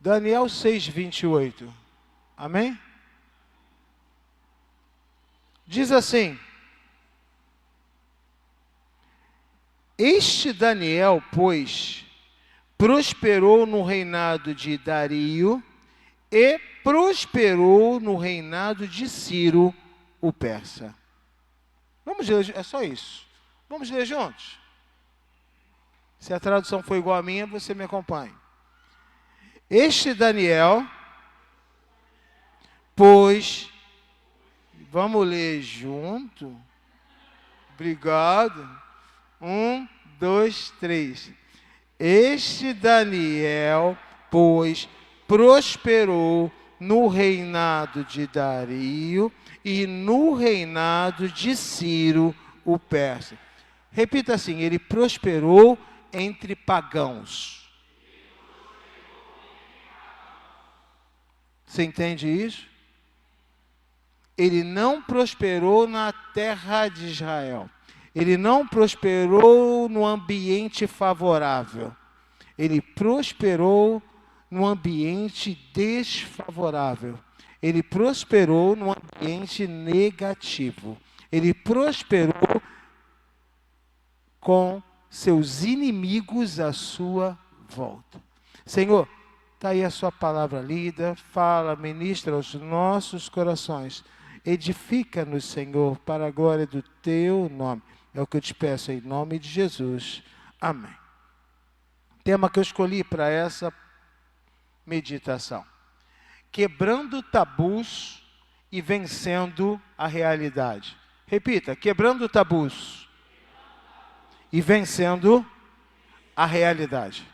Daniel 6:28. Amém? Diz assim: este Daniel, pois, prosperou no reinado de Dario e prosperou no reinado de Ciro, o persa. Vamos ler, é só isso. Vamos ler juntos? Se a tradução for igual à minha, você me acompanha. Este Daniel, pois, vamos ler junto? Obrigado. 1, 2, 3. Este Daniel, pois, prosperou no reinado de Dario e no reinado de Ciro, o persa. Repita assim: ele prosperou entre pagãos. Você entende isso? Ele não prosperou na terra de Israel. Ele não prosperou no ambiente favorável. Ele prosperou no ambiente desfavorável. Ele prosperou no ambiente negativo. Ele prosperou com seus inimigos à sua volta. Senhor, está aí a sua palavra lida, fala, ministra aos nossos corações. Edifica-nos, Senhor, para a glória do teu nome. É o que eu te peço em nome de Jesus. Amém. Tema que eu escolhi para essa meditação: quebrando tabus e vencendo a realidade. Repita: quebrando tabus e vencendo a realidade.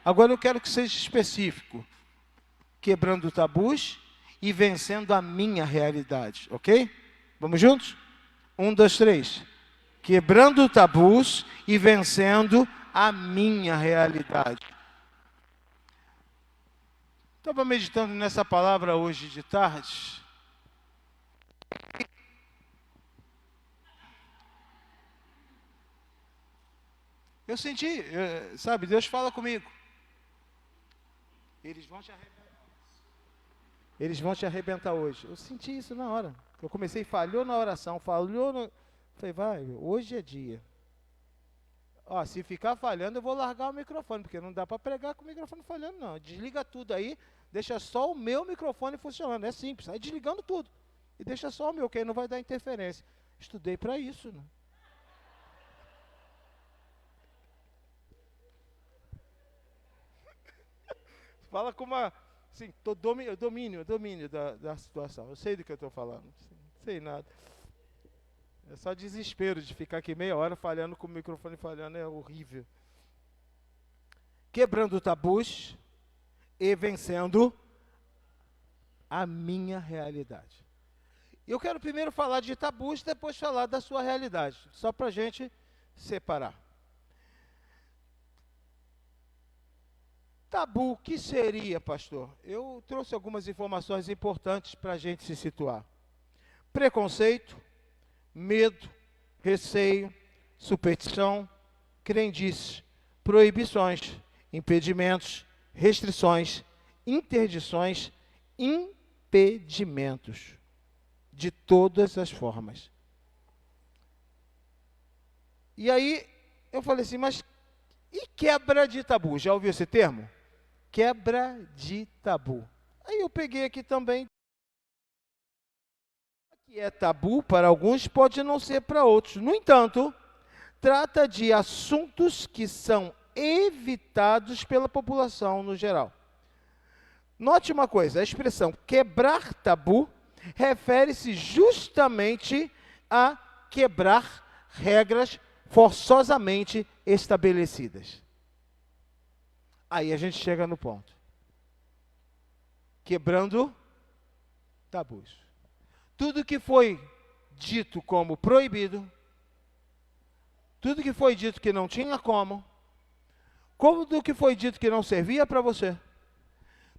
Agora eu quero que seja específico: quebrando tabus e vencendo a minha realidade, ok? Vamos juntos? 1, 2, 3. Quebrando tabus e vencendo a minha realidade. Estava meditando nessa palavra hoje de tarde. Eu senti, sabe, Deus fala comigo. Eles vão te arrebentar. Eles vão te arrebentar hoje. Eu senti isso na hora. Eu comecei, falhou na oração, falhou no... Falei, vai, hoje é dia. Ó, se ficar falhando, eu vou largar o microfone, porque não dá para pregar com o microfone falhando, não. Desliga tudo aí, deixa só o meu microfone funcionando. É simples, aí desligando tudo. E deixa só o meu, que aí não vai dar interferência. Estudei para isso, né? Fala com uma... Assim, domínio da situação. Eu sei do que eu estou falando. Não sei nada. É só desespero de ficar aqui meia hora falhando com o microfone falhando. É horrível. Quebrando tabus e vencendo a minha realidade. Eu quero primeiro falar de tabus, depois falar da sua realidade. Só para a gente separar. Tabu, o que seria, pastor? Eu trouxe algumas informações importantes para a gente se situar. Preconceito, medo, receio, superstição, crendices, proibições, impedimentos, restrições, interdições, impedimentos, de todas as formas. E aí, eu falei assim, mas e quebra de tabu? Já ouviu esse termo? Quebra de tabu. Aí eu peguei aqui também. O que é tabu para alguns pode não ser para outros. No entanto, trata de assuntos que são evitados pela população no geral. Note uma coisa, a expressão quebrar tabu refere-se justamente a quebrar regras forçosamente estabelecidas. Aí a gente chega no ponto. Quebrando tabus. Tudo que foi dito como proibido, tudo que foi dito que não tinha como, tudo que foi dito que não servia para você,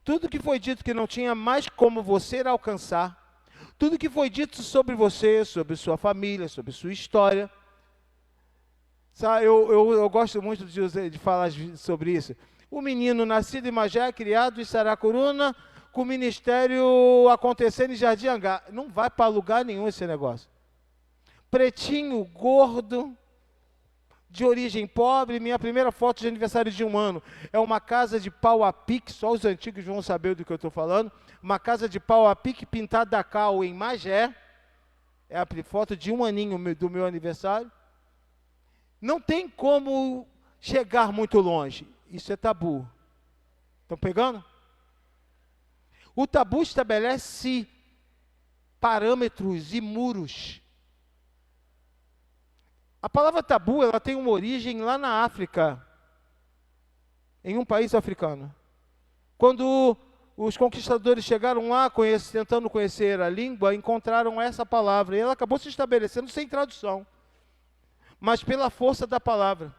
tudo que foi dito que não tinha mais como você alcançar, tudo que foi dito sobre você, sobre sua família, sobre sua história. Sabe, eu gosto muito de falar sobre isso. O menino nascido em Magé, criado em Saracuruna, com o ministério acontecendo em Jardim Angá. Não vai para lugar nenhum esse negócio. Pretinho, gordo, de origem pobre. Minha primeira foto de aniversário de 1 ano é uma casa de pau a pique, só os antigos vão saber do que eu estou falando. Uma casa de pau a pique pintada a cal em Magé. É a foto de 1 aninho do meu aniversário. Não tem como chegar muito longe. Isso é tabu. Estão pegando? O tabu estabelece parâmetros e muros. A palavra tabu, ela tem uma origem lá na África, em um país africano. Quando os conquistadores chegaram lá, tentando conhecer a língua, encontraram essa palavra, e ela acabou se estabelecendo sem tradução, mas pela força da palavra.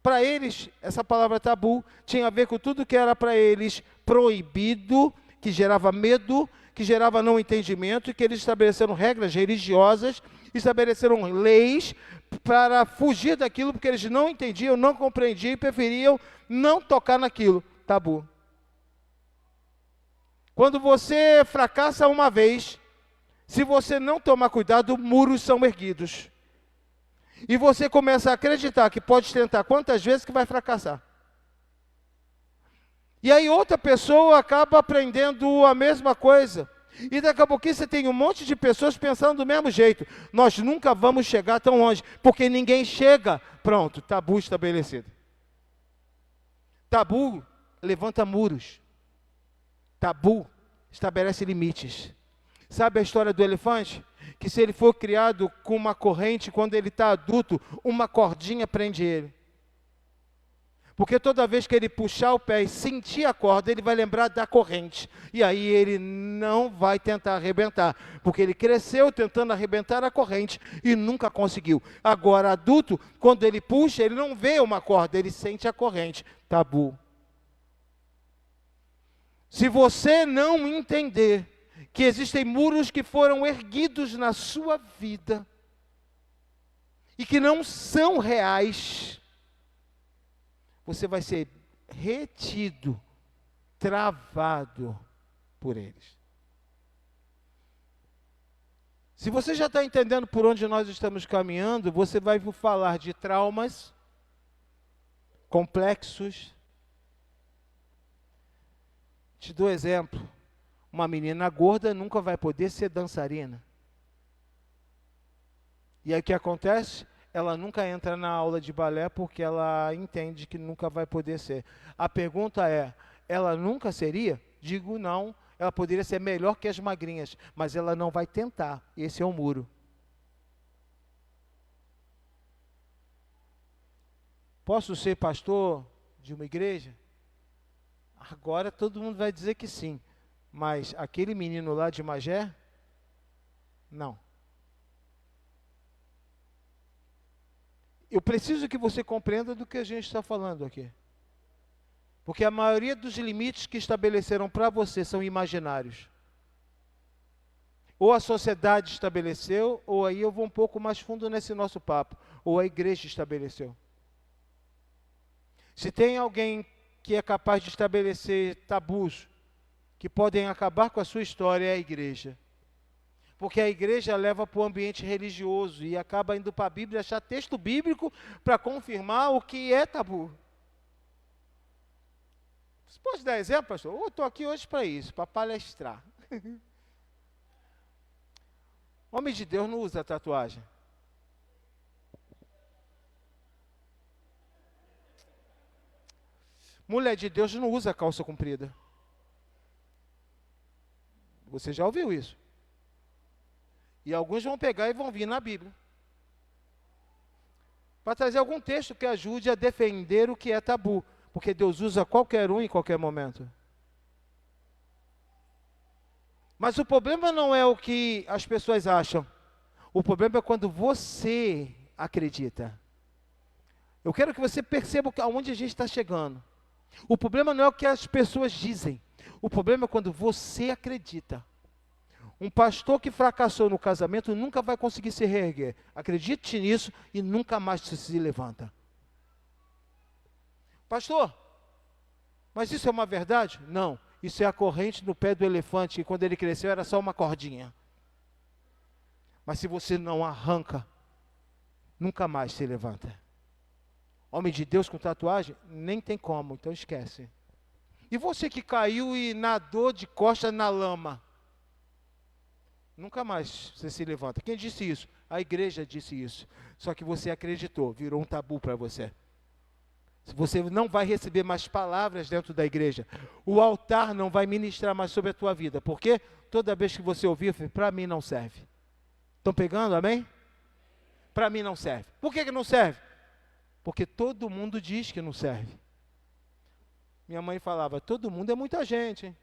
Para eles, essa palavra tabu tinha a ver com tudo que era para eles proibido, que gerava medo, que gerava não entendimento, e que eles estabeleceram regras religiosas, estabeleceram leis para fugir daquilo, porque eles não entendiam, não compreendiam e preferiam não tocar naquilo. Tabu. Quando você fracassa uma vez, se você não tomar cuidado, muros são erguidos. E você começa a acreditar que pode tentar quantas vezes que vai fracassar. E aí outra pessoa acaba aprendendo a mesma coisa. E daqui a pouquinho você tem um monte de pessoas pensando do mesmo jeito. Nós nunca vamos chegar tão longe, porque ninguém chega. Pronto, tabu estabelecido. Tabu levanta muros. Tabu estabelece limites. Sabe a história do elefante? Que se ele for criado com uma corrente, quando ele está adulto, uma cordinha prende ele. Porque toda vez que ele puxar o pé e sentir a corda, ele vai lembrar da corrente. E aí ele não vai tentar arrebentar. Porque ele cresceu tentando arrebentar a corrente e nunca conseguiu. Agora, adulto, quando ele puxa, ele não vê uma corda, ele sente a corrente. Tabu. Se você não entender que existem muros que foram erguidos na sua vida e que não são reais, você vai ser retido, travado por eles. Se você já está entendendo por onde nós estamos caminhando, você vai falar de traumas complexos. Te dou exemplo. Uma menina gorda nunca vai poder ser dançarina. E aí o que acontece? Ela nunca entra na aula de balé porque ela entende que nunca vai poder ser. A pergunta é, ela nunca seria? Digo não, ela poderia ser melhor que as magrinhas, mas ela não vai tentar. Esse é o muro. Posso ser pastor de uma igreja? Agora todo mundo vai dizer que sim. Mas aquele menino lá de Magé, não. Eu preciso que você compreenda do que a gente está falando aqui. Porque a maioria dos limites que estabeleceram para você são imaginários. Ou a sociedade estabeleceu, ou aí eu vou um pouco mais fundo nesse nosso papo, ou a igreja estabeleceu. Se tem alguém que é capaz de estabelecer tabus que podem acabar com a sua história, é a igreja. Porque a igreja leva para o ambiente religioso e acaba indo para a Bíblia achar texto bíblico para confirmar o que é tabu. Você pode dar exemplo, pastor? Eu estou aqui hoje para isso, para palestrar. Homem de Deus não usa tatuagem. Mulher de Deus não usa calça comprida. Você já ouviu isso? E alguns vão pegar e vão vir na Bíblia para trazer algum texto que ajude a defender o que é tabu, porque Deus usa qualquer um em qualquer momento. Mas o problema não é o que as pessoas acham. O problema é quando você acredita. Eu quero que você perceba aonde a gente está chegando. O problema não é o que as pessoas dizem. O problema é quando você acredita. Um pastor que fracassou no casamento nunca vai conseguir se reerguer. Acredite nisso e nunca mais se levanta. Pastor, Mas isso é uma verdade? Não. Isso é a corrente no pé do elefante, que quando ele cresceu era só uma cordinha. Mas se você não arranca, nunca mais se levanta. Homem de Deus com tatuagem, nem tem como, então esquece. E você que caiu e nadou de costas na lama, nunca mais você se levanta. Quem disse isso? A igreja disse isso. Só que você acreditou, virou um tabu para você. Você não vai receber mais palavras dentro da igreja. O altar não vai ministrar mais sobre a tua vida. Porque toda vez que você ouvir, para mim não serve. Estão pegando, amém? Para mim não serve. Por que não serve? Porque todo mundo diz que não serve. Minha mãe falava, todo mundo é muita gente, hein?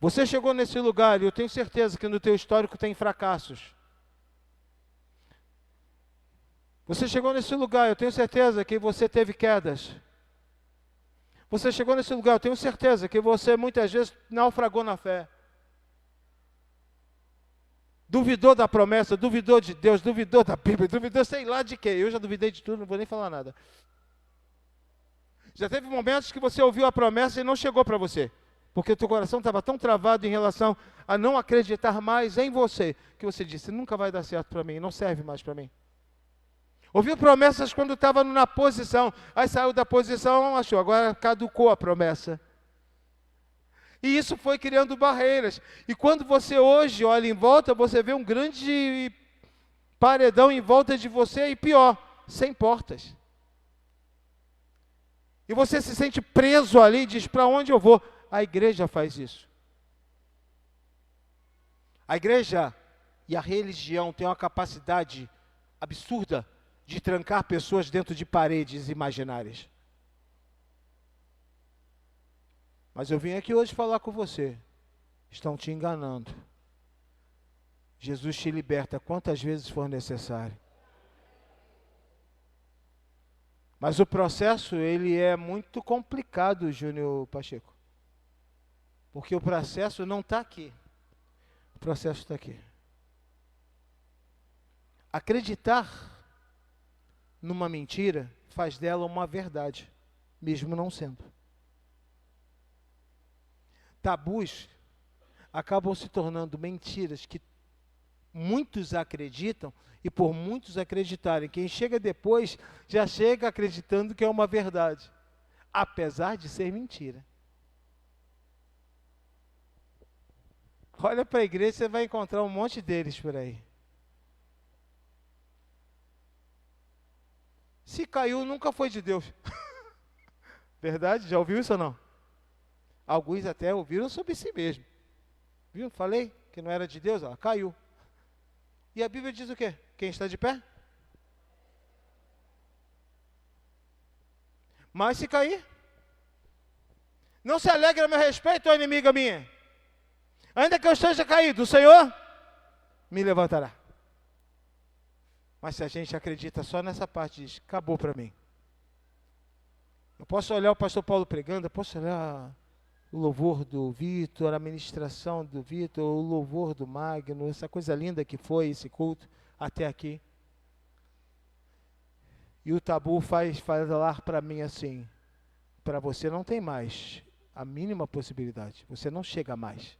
Você chegou nesse lugar e eu tenho certeza que no teu histórico tem fracassos. Você chegou nesse lugar, eu tenho certeza que você teve quedas. Você chegou nesse lugar, eu tenho certeza que você muitas vezes naufragou na fé. Duvidou da promessa, duvidou de Deus, duvidou da Bíblia, duvidou sei lá de quê. Eu já duvidei de tudo, não vou nem falar nada. Já teve momentos que você ouviu a promessa e não chegou para você. Porque o teu coração estava tão travado em relação a não acreditar mais em você, que você disse, nunca vai dar certo para mim, não serve mais para mim. Ouviu promessas quando estava na posição, aí saiu da posição, achou, agora caducou a promessa. E isso foi criando barreiras. E quando você hoje olha em volta, você vê um grande paredão em volta de você e pior, sem portas. E você se sente preso ali e diz, para onde eu vou? A igreja faz isso. A igreja e a religião têm uma capacidade absurda de trancar pessoas dentro de paredes imaginárias. Mas eu vim aqui hoje falar com você. Estão te enganando. Jesus te liberta quantas vezes for necessário. Mas o processo, ele é muito complicado, Júnior Pacheco. Porque o processo não está aqui. O processo está aqui. Acreditar numa mentira faz dela uma verdade, mesmo não sendo. Tabus acabam se tornando mentiras que muitos acreditam e por muitos acreditarem. Quem chega depois já chega acreditando que é uma verdade, apesar de ser mentira. Olha para a igreja, você vai encontrar um monte deles por aí. Se caiu, nunca foi de Deus. Verdade? Já ouviu isso ou não? Alguns até ouviram sobre si mesmo. Viu? Falei que não era de Deus, ó, caiu. E a Bíblia diz o quê? Quem está de pé? Mas se cair, não se alegre a meu respeito, ó inimiga minha. Ainda que eu esteja caído, o Senhor me levantará. Mas se a gente acredita só nessa parte, diz, acabou para mim. Eu posso olhar o pastor Paulo pregando, eu posso olhar o louvor do Vitor, a ministração do Vitor, o louvor do Magno, essa coisa linda que foi esse culto até aqui. E o tabu faz falar para mim assim, para você não tem mais a mínima possibilidade, você não chega mais.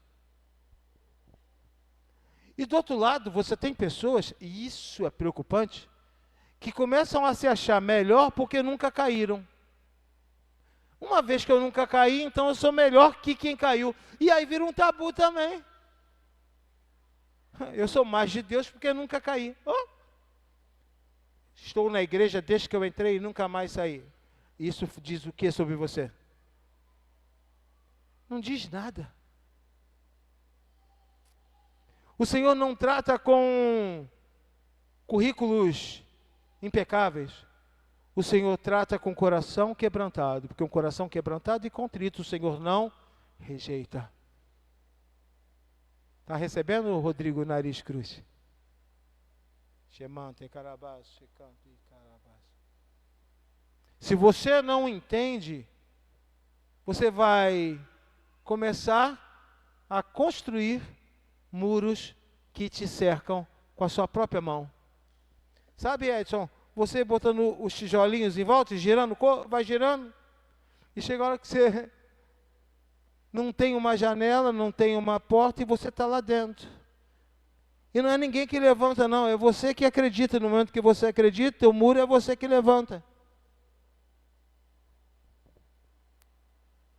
E do outro lado, você tem pessoas, e isso é preocupante, que começam a se achar melhor porque nunca caíram. Uma vez que eu nunca caí, então eu sou melhor que quem caiu. E aí vira um tabu também. Eu sou mais de Deus porque nunca caí. Oh. Estou na igreja desde que eu entrei e nunca mais saí. Isso diz o que sobre você? Não diz nada. O Senhor não trata com currículos impecáveis. O Senhor trata com coração quebrantado, porque um coração quebrantado e contrito o Senhor não rejeita. Está recebendo, Rodrigo Nariz Cruz? Se você não entende, você vai começar a construir muros que te cercam com a sua própria mão. Sabe, Edson, você botando os tijolinhos em volta, girando, vai girando, E chega a hora que você não tem uma janela, não tem uma porta e você está lá dentro. E não é ninguém que levanta, não. É você que acredita. No momento que você acredita, o muro é você que levanta.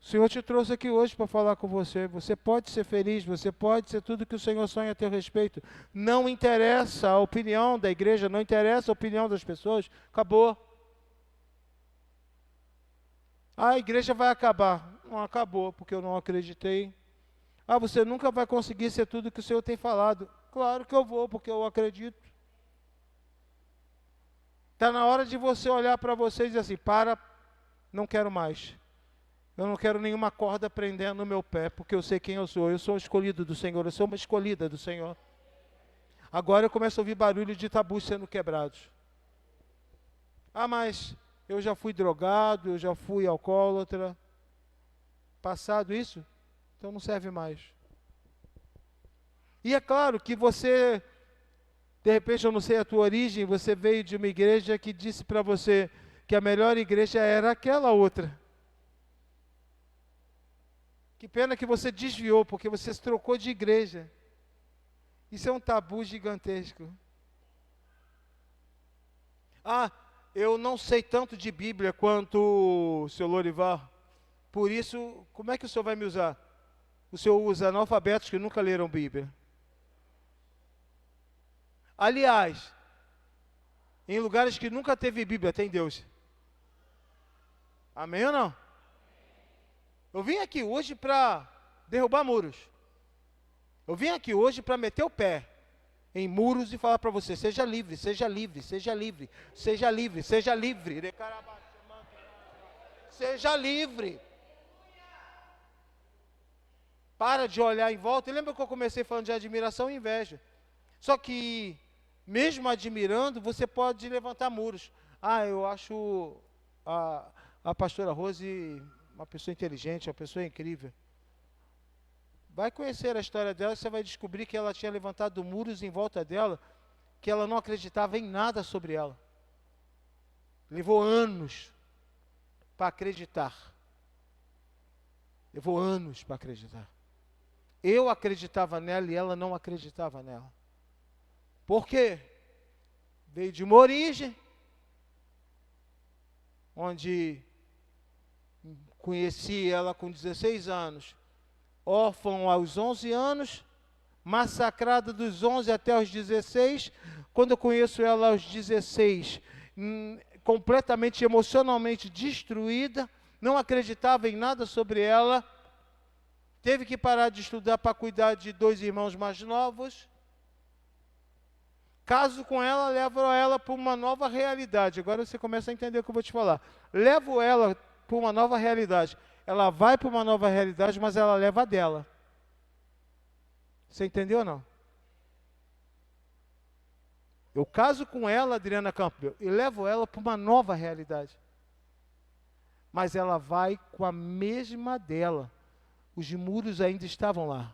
O Senhor te trouxe aqui hoje para falar com você. Você pode ser feliz, você pode ser tudo que o Senhor sonha a teu respeito. Não interessa a opinião da igreja, não interessa a opinião das pessoas. Acabou. A igreja vai acabar. Não acabou, porque eu não acreditei. Ah, você nunca vai conseguir ser tudo que o Senhor tem falado. Claro que eu vou, porque eu acredito. Está na hora de você olhar para você e dizer assim, não quero mais. Eu não quero nenhuma corda prendendo no meu pé, porque eu sei quem eu sou. Eu sou escolhido do Senhor, eu sou uma escolhida do Senhor. Agora eu começo a ouvir barulho de tabus sendo quebrados. Ah, mas eu já fui drogado, eu já fui alcoólatra. Passado isso, então não serve mais. E é claro que você, de repente, eu não sei a tua origem, você veio de uma igreja que disse para você que a melhor igreja era aquela outra. Que pena que você desviou, porque você se trocou de igreja. Isso é um tabu gigantesco. Ah, eu não sei tanto de Bíblia quanto o seu Lorival. Por isso, como é que o senhor vai me usar? O senhor usa analfabetos que nunca leram Bíblia. Aliás, em lugares que nunca teve Bíblia, tem Deus. Amém ou não? Eu vim aqui hoje para derrubar muros. Eu vim aqui hoje para meter o pé em muros e falar para você, seja livre, seja livre, seja livre, seja livre, seja livre. Seja livre. Para de olhar em volta. E lembra que eu comecei falando de admiração e inveja. Só que, mesmo admirando, você pode levantar muros. Ah, eu acho a pastora Rose uma pessoa inteligente, uma pessoa incrível. Vai conhecer a história dela, você vai descobrir que ela tinha levantado muros em volta dela, que ela não acreditava em nada sobre ela. Levou anos para acreditar. Levou anos para acreditar. Eu acreditava nela e ela não acreditava nela. Por quê? Veio de uma origem onde conheci ela com 16 anos, órfã aos 11 anos, massacrada dos 11 até os 16. Quando eu conheço ela aos 16, completamente emocionalmente destruída, não acreditava em nada sobre ela, teve que parar de estudar para cuidar de 2 irmãos mais novos. Caso com ela, levo ela para uma nova realidade. Agora você começa a entender o que eu vou te falar. Levo ela para uma nova realidade. Ela vai para uma nova realidade, mas ela leva a dela. Você entendeu ou não? Eu caso com ela, Adriana Campbell, e levo ela para uma nova realidade. Mas ela vai com a mesma dela. Os muros ainda estavam lá.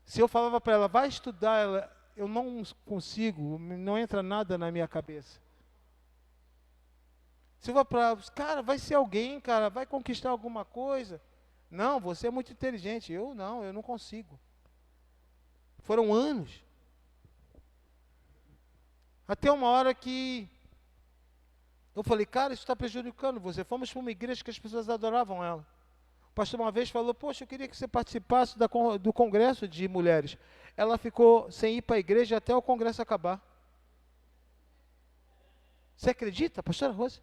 Se eu falava para ela, vai estudar, eu não consigo, não entra nada na minha cabeça. Se eu falar para ela, cara, vai ser alguém, cara, vai conquistar alguma coisa. Não, você é muito inteligente. Eu não consigo. Foram anos. Até uma hora que eu falei, cara, isso está prejudicando você. Fomos para uma igreja que as pessoas adoravam ela. O pastor uma vez falou, poxa, eu queria que você participasse do congresso de mulheres. Ela ficou sem ir para a igreja até o congresso acabar. Você acredita, pastora Rose?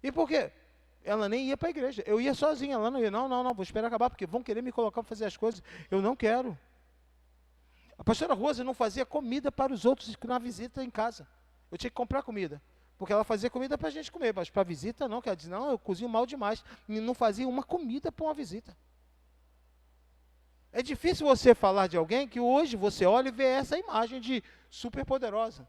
E por quê? Ela nem ia para a igreja. Eu ia sozinha, ela não ia. Não, vou esperar acabar, porque vão querer me colocar para fazer as coisas. Eu não quero. A pastora Rose não fazia comida para os outros na visita em casa. Eu tinha que comprar comida. Porque ela fazia comida para a gente comer, mas para a visita não, que ela dizia, não, eu cozinho mal demais. E não fazia uma comida para uma visita. É difícil você falar de alguém que hoje você olha e vê essa imagem de super poderosa.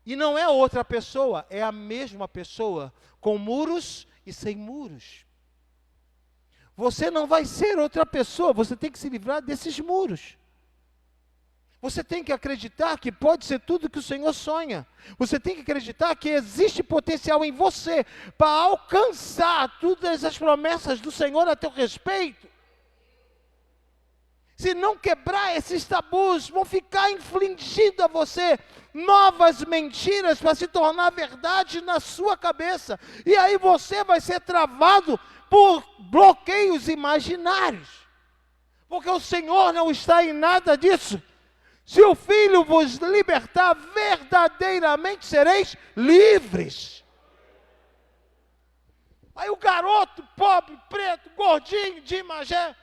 E não é outra pessoa, é a mesma pessoa, com muros e sem muros. Você não vai ser outra pessoa, você tem que se livrar desses muros. Você tem que acreditar que pode ser tudo que o Senhor sonha. Você tem que acreditar que existe potencial em você para alcançar todas as promessas do Senhor a teu respeito. Se não quebrar esses tabus, vão ficar infligindo a você novas mentiras para se tornar verdade na sua cabeça. E aí você vai ser travado por bloqueios imaginários. Porque o Senhor não está em nada disso. Se o Filho vos libertar, verdadeiramente sereis livres. Aí o garoto, pobre, preto, gordinho, de Magé,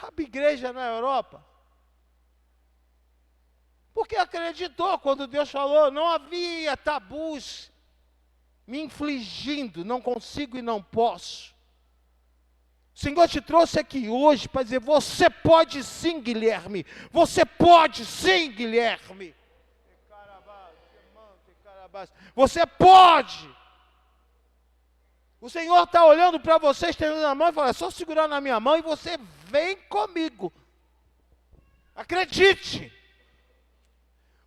abre igreja na Europa. Porque acreditou quando Deus falou, não havia tabus me infligindo, não consigo e não posso. O Senhor te trouxe aqui hoje para dizer, você pode sim, Guilherme. Você pode sim, Guilherme. Você pode. O Senhor está olhando para você, estendendo a mão e falando, é só segurar na minha mão e você vem comigo. Acredite.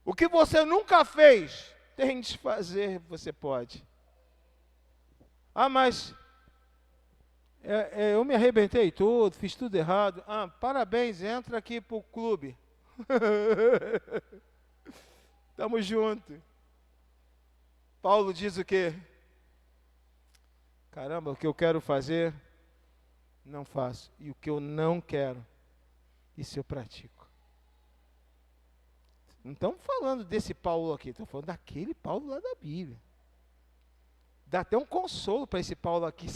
O que você nunca fez, tente fazer, você pode. Ah, mas eu me arrebentei todo, fiz tudo errado. Ah, parabéns, entra aqui para o clube. Estamos juntos. Paulo diz o quê? Caramba, o que eu quero fazer, não faço. E o que eu não quero, isso eu pratico. Não estamos falando desse Paulo aqui, estamos falando daquele Paulo lá da Bíblia. Dá até um consolo para esse Paulo aqui.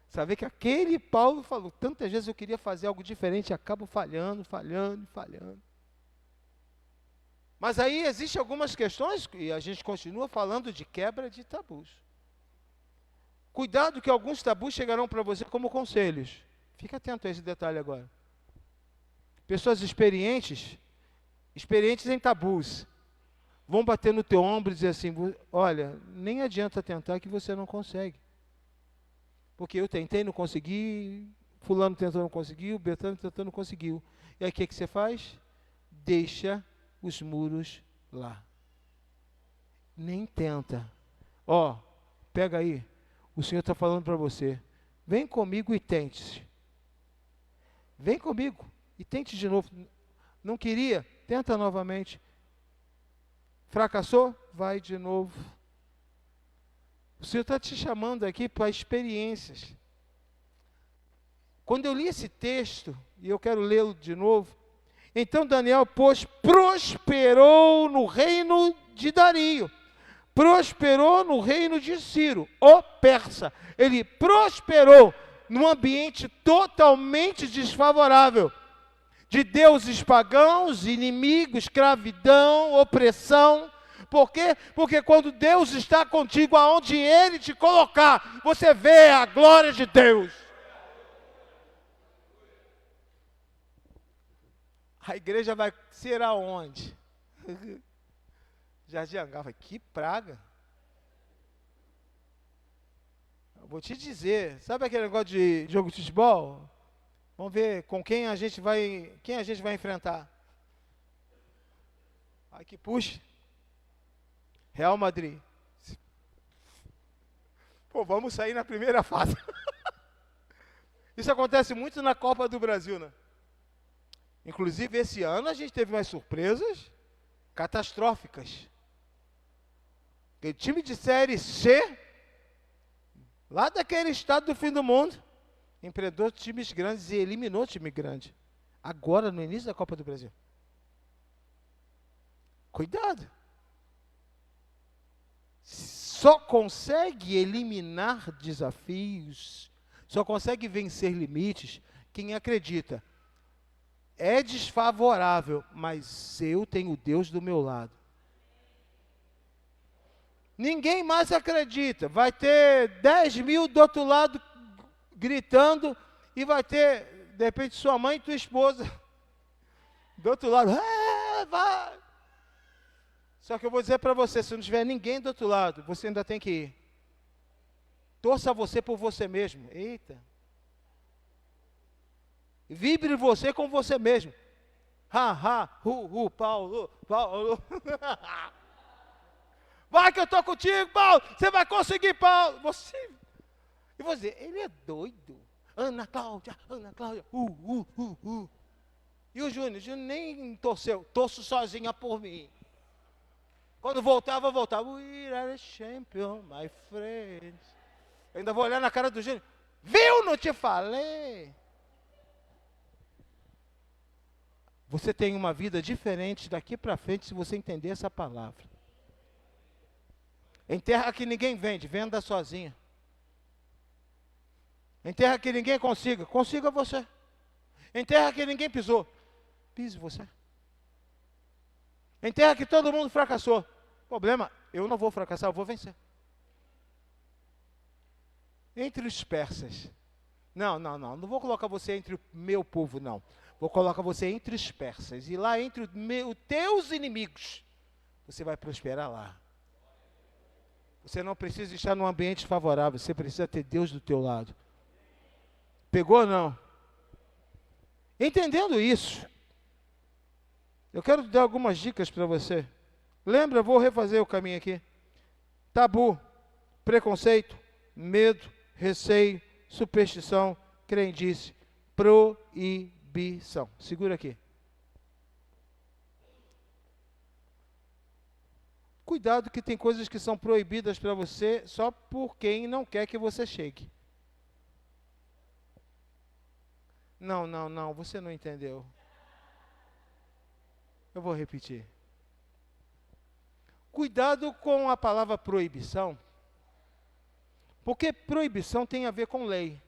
Saber que aquele Paulo falou, tantas vezes eu queria fazer algo diferente e acabo falhando. Mas aí existem algumas questões, e a gente continua falando de quebra de tabus. Cuidado que alguns tabus chegarão para você como conselhos. Fica atento a esse detalhe agora. Pessoas experientes em tabus, vão bater no teu ombro e dizer assim, olha, nem adianta tentar que você não consegue. Porque eu tentei, não consegui, fulano tentou, não conseguiu, Betano tentou, não conseguiu. E aí o que você faz? Deixa os muros lá. Nem tenta. Pega aí. O Senhor está falando para você. Vem comigo e tente. Vem comigo e tente de novo. Não queria? Tenta novamente. Fracassou? Vai de novo. O Senhor está te chamando aqui para experiências. Quando eu li esse texto, e eu quero lê-lo de novo, então Daniel, prosperou no reino de Dario, prosperou no reino de Ciro, o persa. Ele prosperou num ambiente totalmente desfavorável, de deuses pagãos, inimigos, escravidão, opressão. Por quê? Porque quando Deus está contigo, aonde Ele te colocar, você vê a glória de Deus. A igreja vai ser aonde? Jardim Angava, que praga. Eu vou te dizer, sabe aquele negócio de jogo de futebol? Vamos ver com quem a gente vai enfrentar. Ai, que puxa. Real Madrid. Pô, vamos sair na primeira fase. Isso acontece muito na Copa do Brasil, né? Inclusive, esse ano a gente teve umas surpresas catastróficas. Aquele time de Série C, lá daquele estado do fim do mundo, empreendeu times grandes e eliminou time grande. Agora, no início da Copa do Brasil. Cuidado. Só consegue eliminar desafios, só consegue vencer limites quem acredita. É desfavorável, mas eu tenho Deus do meu lado. Ninguém mais acredita. Vai ter 10 mil do outro lado gritando e vai ter, de repente, sua mãe e tua esposa do outro lado. Vai. Só que eu vou dizer para você, se não tiver ninguém do outro lado, você ainda tem que ir. Torça você por você mesmo. Eita. Vibre você com você mesmo. Paulo, Paulo. Vai que eu estou contigo, Paulo. Você vai conseguir, Paulo. E você, ele é doido. Ana Cláudia, E o Júnior nem torceu, torço sozinha por mim. Quando voltava. We are a champion, my friends. Eu ainda vou olhar na cara do Júnior. Viu, não te falei? Você tem uma vida diferente daqui para frente se você entender essa palavra. Em terra que ninguém vende, venda sozinha. Em terra que ninguém consiga você. Em terra que ninguém pisou, pise você. Em terra que todo mundo fracassou, problema, eu não vou fracassar, eu vou vencer. Entre os persas, não vou colocar você entre o meu povo, não. Vou colocar você entre os persas, e lá entre os teus inimigos, você vai prosperar lá. Você não precisa estar num ambiente favorável, você precisa ter Deus do teu lado. Pegou ou não? Entendendo isso, eu quero dar algumas dicas para você. Lembra, vou refazer o caminho aqui. Tabu, preconceito, medo, receio, superstição, crendice, proibição. Segura aqui. Cuidado que tem coisas que são proibidas para você só por quem não quer que você chegue. Não, você não entendeu. Eu vou repetir. Cuidado com a palavra proibição, porque proibição tem a ver com lei.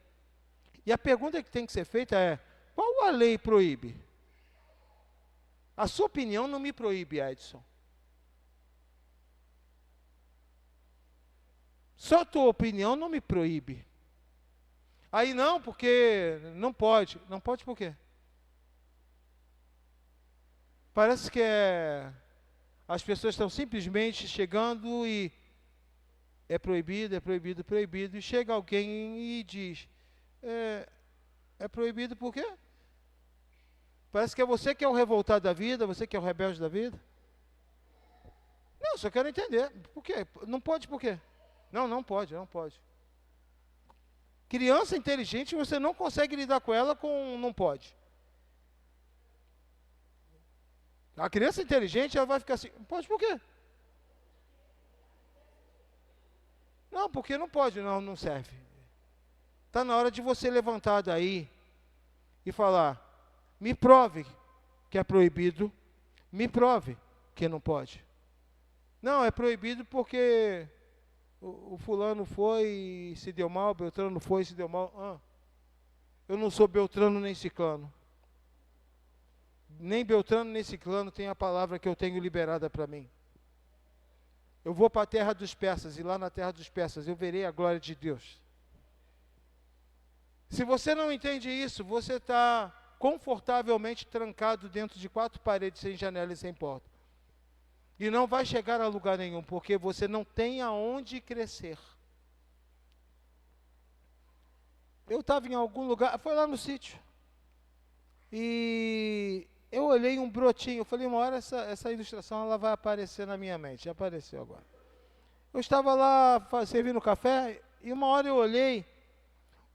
E a pergunta que tem que ser feita é, qual a lei proíbe? A sua opinião não me proíbe, Edson. Só a tua opinião não me proíbe. Aí não, porque não pode. Não pode por quê? Parece que as pessoas estão simplesmente chegando e é proibido, e chega alguém e diz, é proibido por quê? Parece que é você que é o revoltado da vida, você que é o rebelde da vida. Não, só quero entender. Por quê? Não pode por quê? Não pode. Criança inteligente, você não consegue lidar com ela com não pode. A criança inteligente, ela vai ficar assim, pode por quê? Não, porque não pode, não serve. Está na hora de você levantar daí e falar, me prove que é proibido, me prove que não pode. Não, é proibido porque o fulano foi e se deu mal, o Beltrano foi e se deu mal. Eu não sou Beltrano nem Ciclano. Nem Beltrano nem Ciclano tem a palavra que eu tenho liberada para mim. Eu vou para a terra dos persas, e lá na terra dos persas eu verei a glória de Deus. Se você não entende isso, você está confortavelmente trancado dentro de 4 paredes, sem janela e sem porta. E não vai chegar a lugar nenhum, porque você não tem aonde crescer. Eu estava em algum lugar, foi lá no sítio, e eu olhei um brotinho, eu falei, uma hora essa ilustração ela vai aparecer na minha mente, já apareceu agora. Eu estava lá servindo café, e uma hora eu olhei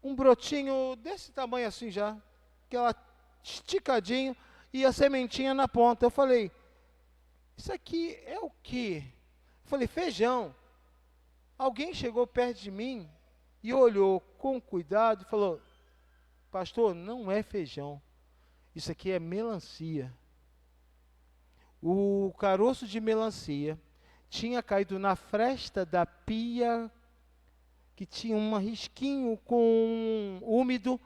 um brotinho desse tamanho assim já, aquela esticadinho, e a sementinha na ponta. Eu falei, isso aqui é o quê? Eu falei, feijão. Alguém chegou perto de mim e olhou com cuidado e falou, pastor, não é feijão, isso aqui é melancia. O caroço de melancia tinha caído na fresta da pia, que tinha um risquinho com úmido,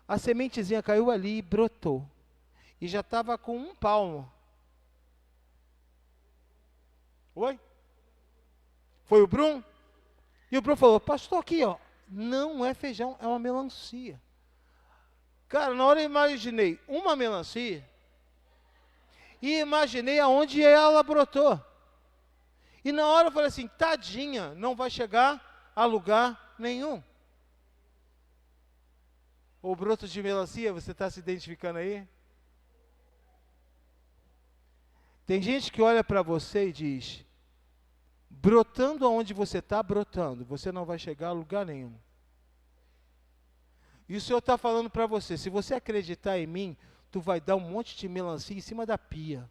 a sementezinha caiu ali e brotou. E já estava com 1 palmo. Oi? Foi o Brum? E o Brum falou, pastor, aqui, ó, não é feijão, é uma melancia. Cara, na hora eu imaginei uma melancia e imaginei aonde ela brotou. E na hora eu falei assim, tadinha, não vai chegar a lugar nenhum. O broto de melancia, você está se identificando aí? Tem gente que olha para você e diz, brotando aonde você está brotando, você não vai chegar a lugar nenhum. E o Senhor está falando para você, se você acreditar em mim, tu vai dar um monte de melancia em cima da pia.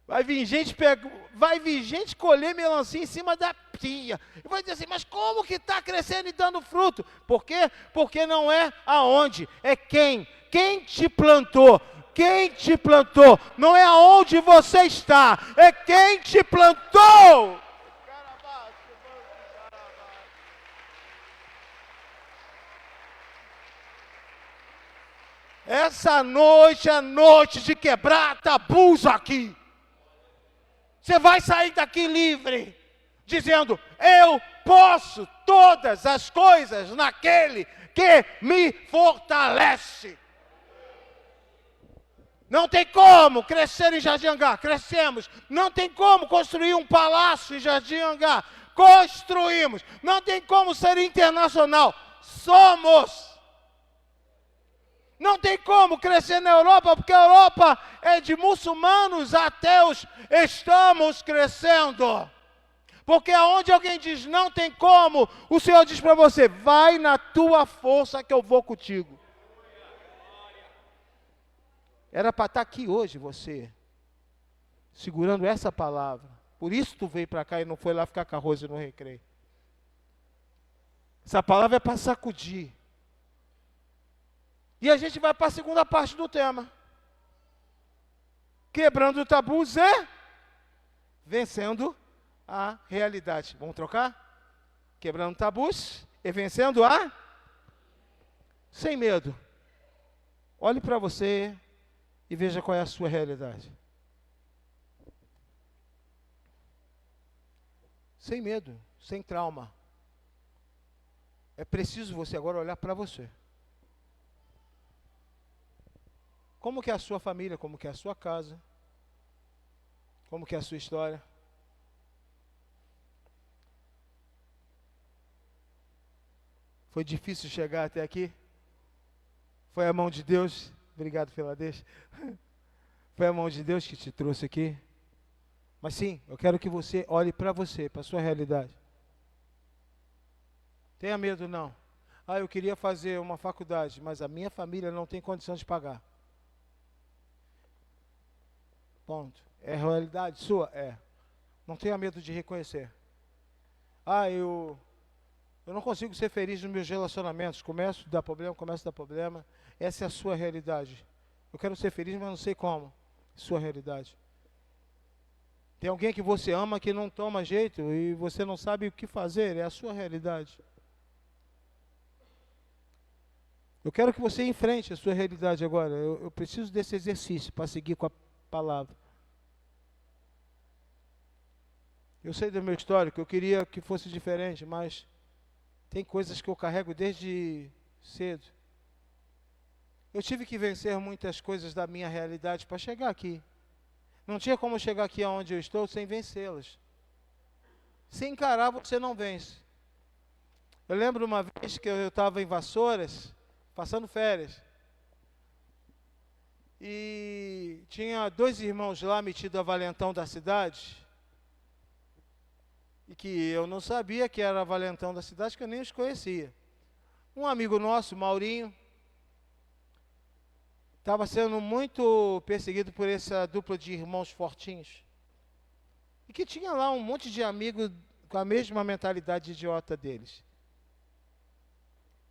Vai vir gente colher melancia em cima da pia. E vai dizer assim, mas como que está crescendo e dando fruto? Por quê? Porque não é aonde, é quem. Quem te plantou? Quem te plantou? Não é aonde você está, é quem te plantou. Essa noite é noite de quebrar tabus aqui. Você vai sair daqui livre, dizendo, eu posso todas as coisas naquele que me fortalece. Não tem como crescer em Jardim Angá, crescemos. Não tem como construir um palácio em Jardim Angá, construímos. Não tem como ser internacional, somos. Não tem como crescer na Europa, porque a Europa é de muçulmanos, ateus, estamos crescendo. Porque aonde alguém diz não tem como, o Senhor diz para você, vai na tua força que eu vou contigo. Era para estar aqui hoje você, segurando essa palavra. Por isso tu veio para cá e não foi lá ficar com arroz no recreio. Essa palavra é para sacudir. E a gente vai para a segunda parte do tema. Quebrando tabus e vencendo a realidade. Vamos trocar? Quebrando tabus e vencendo a... Sem medo. Olhe para você e veja qual é a sua realidade. Sem medo, sem trauma. É preciso você agora olhar para você. Como que é a sua família, como que é a sua casa, como que é a sua história. Foi difícil chegar até aqui? Foi a mão de Deus? Obrigado pela deixa. Foi a mão de Deus que te trouxe aqui? Mas sim, eu quero que você olhe para você, para a sua realidade. Tenha medo não. Ah, eu queria fazer uma faculdade, mas a minha família não tem condição de pagar. Ponto. É realidade sua? É. Não tenha medo de reconhecer. Ah, eu não consigo ser feliz nos meus relacionamentos. Começo a dar problema. Essa é a sua realidade. Eu quero ser feliz, mas não sei como. Sua realidade. Tem alguém que você ama que não toma jeito e você não sabe o que fazer. É a sua realidade. Eu quero que você enfrente a sua realidade agora. Eu preciso desse exercício para seguir com a palavra. Eu sei do meu histórico, eu queria que fosse diferente, mas tem coisas que eu carrego desde cedo. Eu tive que vencer muitas coisas da minha realidade para chegar aqui. Não tinha como chegar aqui aonde eu estou sem vencê-las. Se encarar, você não vence. Eu lembro uma vez que eu estava em Vassouras, passando férias. E tinha 2 irmãos lá metidos a valentão da cidade. E que eu não sabia que era valentão da cidade, que eu nem os conhecia. Um amigo nosso, Maurinho, estava sendo muito perseguido por essa dupla de irmãos fortinhos. E que tinha lá um monte de amigos com a mesma mentalidade idiota deles.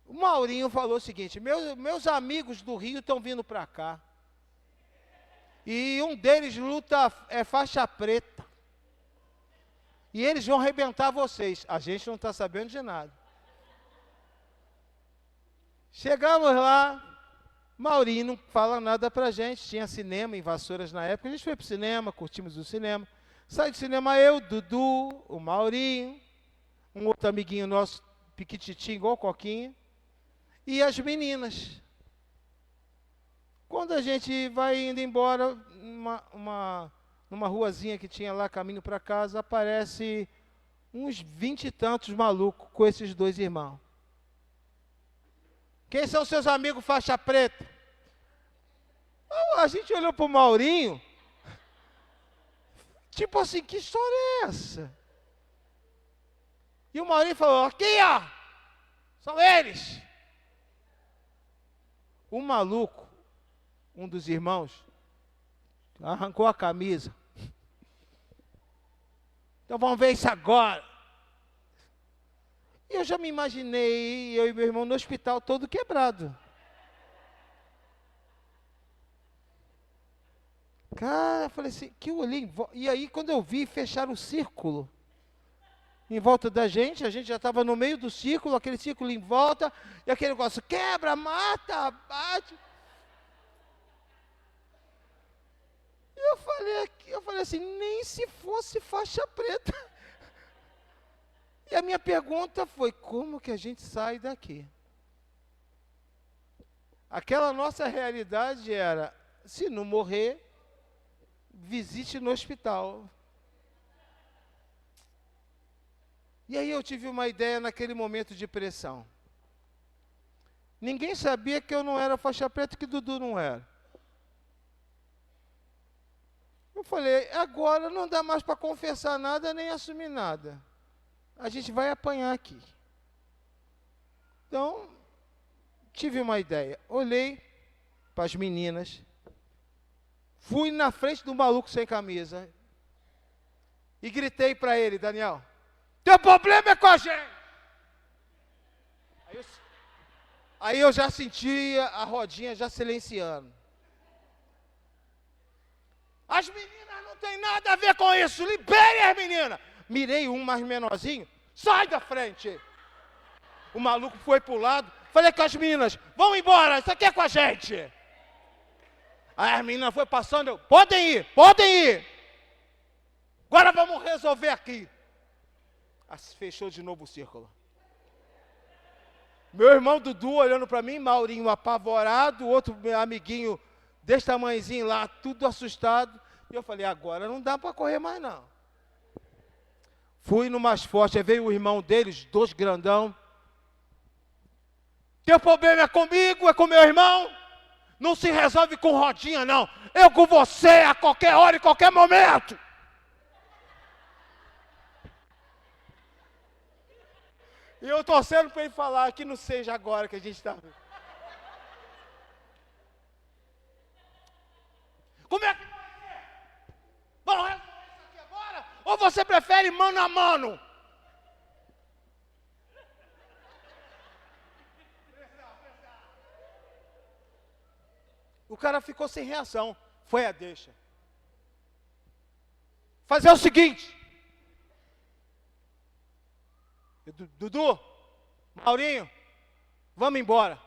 O Maurinho falou o seguinte, meus amigos do Rio estão vindo para cá. E um deles luta, é faixa preta. E eles vão arrebentar vocês. A gente não está sabendo de nada. Chegamos lá, Maurinho não fala nada pra gente. Tinha cinema em Vassouras na época. A gente foi pro cinema, curtimos o cinema. Sai do cinema eu, Dudu, o Maurinho, um outro amiguinho nosso, piquititinho, igual Coquinha, e as meninas. Quando a gente vai indo embora, numa ruazinha que tinha lá, caminho para casa, aparece uns 20 e tantos malucos com esses 2 irmãos. Quem são seus amigos faixa preta? A gente olhou para o Maurinho, tipo assim, que história é essa? E o Maurinho falou, aqui ó, são eles. O maluco, um dos irmãos, arrancou a camisa. Então vamos ver isso agora. E eu já me imaginei, eu e meu irmão no hospital todo quebrado. Cara, eu falei assim, que eu olhei, e aí quando eu vi, fecharam o círculo em volta da gente, a gente já estava no meio do círculo, aquele círculo em volta, e aquele negócio, quebra, mata, bate. E eu falei assim, nem se fosse faixa preta. E a minha pergunta foi, como que a gente sai daqui? Aquela nossa realidade era, se não morrer, visite no hospital. E aí eu tive uma ideia naquele momento de pressão. Ninguém sabia que eu não era faixa preta, que Dudu não era. Eu falei, agora não dá mais para confessar nada, nem assumir nada. A gente vai apanhar aqui. Então, tive uma ideia. Olhei para as meninas, fui na frente do maluco sem camisa e gritei para ele, Daniel, teu problema é com a gente. Aí eu já sentia a rodinha já silenciando. As meninas não tem nada a ver com isso, liberem as meninas. Mirei um mais menorzinho, sai da frente. O maluco foi pro lado, falei com as meninas, vão embora, isso aqui é com a gente. Aí as meninas foram passando, eu, podem ir, podem ir. Agora vamos resolver aqui. Fechou de novo o círculo. Meu irmão Dudu olhando para mim, Maurinho apavorado, outro meu amiguinho desse tamanhozinho lá, tudo assustado. E eu falei, agora não dá para correr mais não. Fui no mais forte, aí veio o irmão deles, dois grandão. Teu problema é comigo, é com meu irmão? Não se resolve com rodinha não. Eu com você a qualquer hora e qualquer momento. E eu torcendo para ele falar que não seja agora que a gente está. Como é que vai ser? Vamos resolver isso aqui agora? Ou você prefere mano a mano? O cara ficou sem reação. Foi a deixa. Fazer o seguinte. Dudu, Maurinho, vamos embora.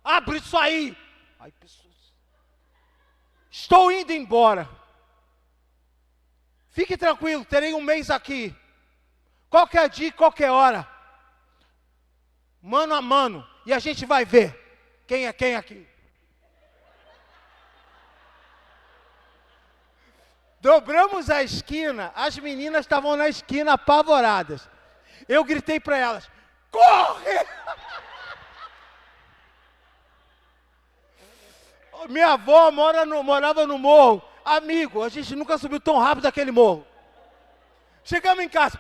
Abre isso aí. Ai, pessoas. Estou indo embora. Fique tranquilo, terei um mês aqui. Qualquer dia, qualquer hora. Mano a mano. E a gente vai ver quem é quem aqui. Dobramos a esquina, as meninas estavam na esquina apavoradas. Eu gritei para elas, corre! Minha avó morava no morro. Amigo, a gente nunca subiu tão rápido aquele morro. Chegamos em casa.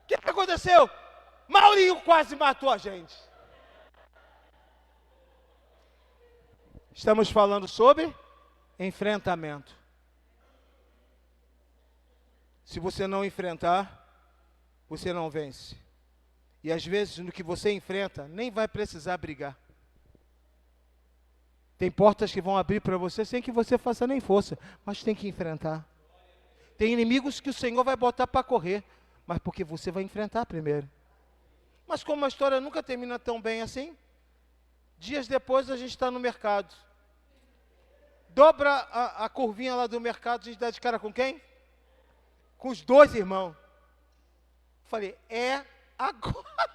O que aconteceu? Maurinho quase matou a gente. Estamos falando sobre enfrentamento. Se você não enfrentar, você não vence. E às vezes no que você enfrenta, nem vai precisar brigar. Tem portas que vão abrir para você sem que você faça nem força, mas tem que enfrentar. Tem inimigos que o Senhor vai botar para correr, mas porque você vai enfrentar primeiro. Mas como a história nunca termina tão bem assim, dias depois a gente está no mercado. Dobra a curvinha lá do mercado, a gente dá de cara com quem? Com os dois irmãos. Falei, é agora.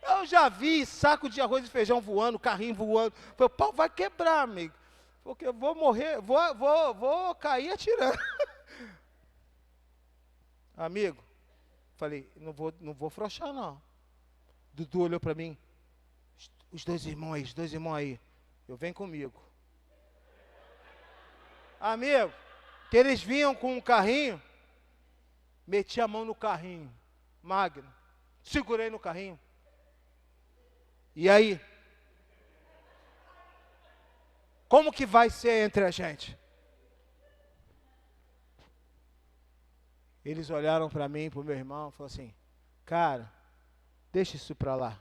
Eu já vi saco de arroz e feijão voando, carrinho voando. Falei, o pau vai quebrar, amigo. Porque eu vou morrer, vou cair atirando. Amigo, falei, não vou frouxar não. Dudu olhou para mim, Os dois irmãos aí. Eu venho comigo. Amigo, que eles vinham com um carrinho, meti a mão no carrinho, magno, segurei no carrinho. E aí? Como que vai ser entre a gente? Eles olharam para mim, para o meu irmão, e falaram assim, cara, deixa isso para lá.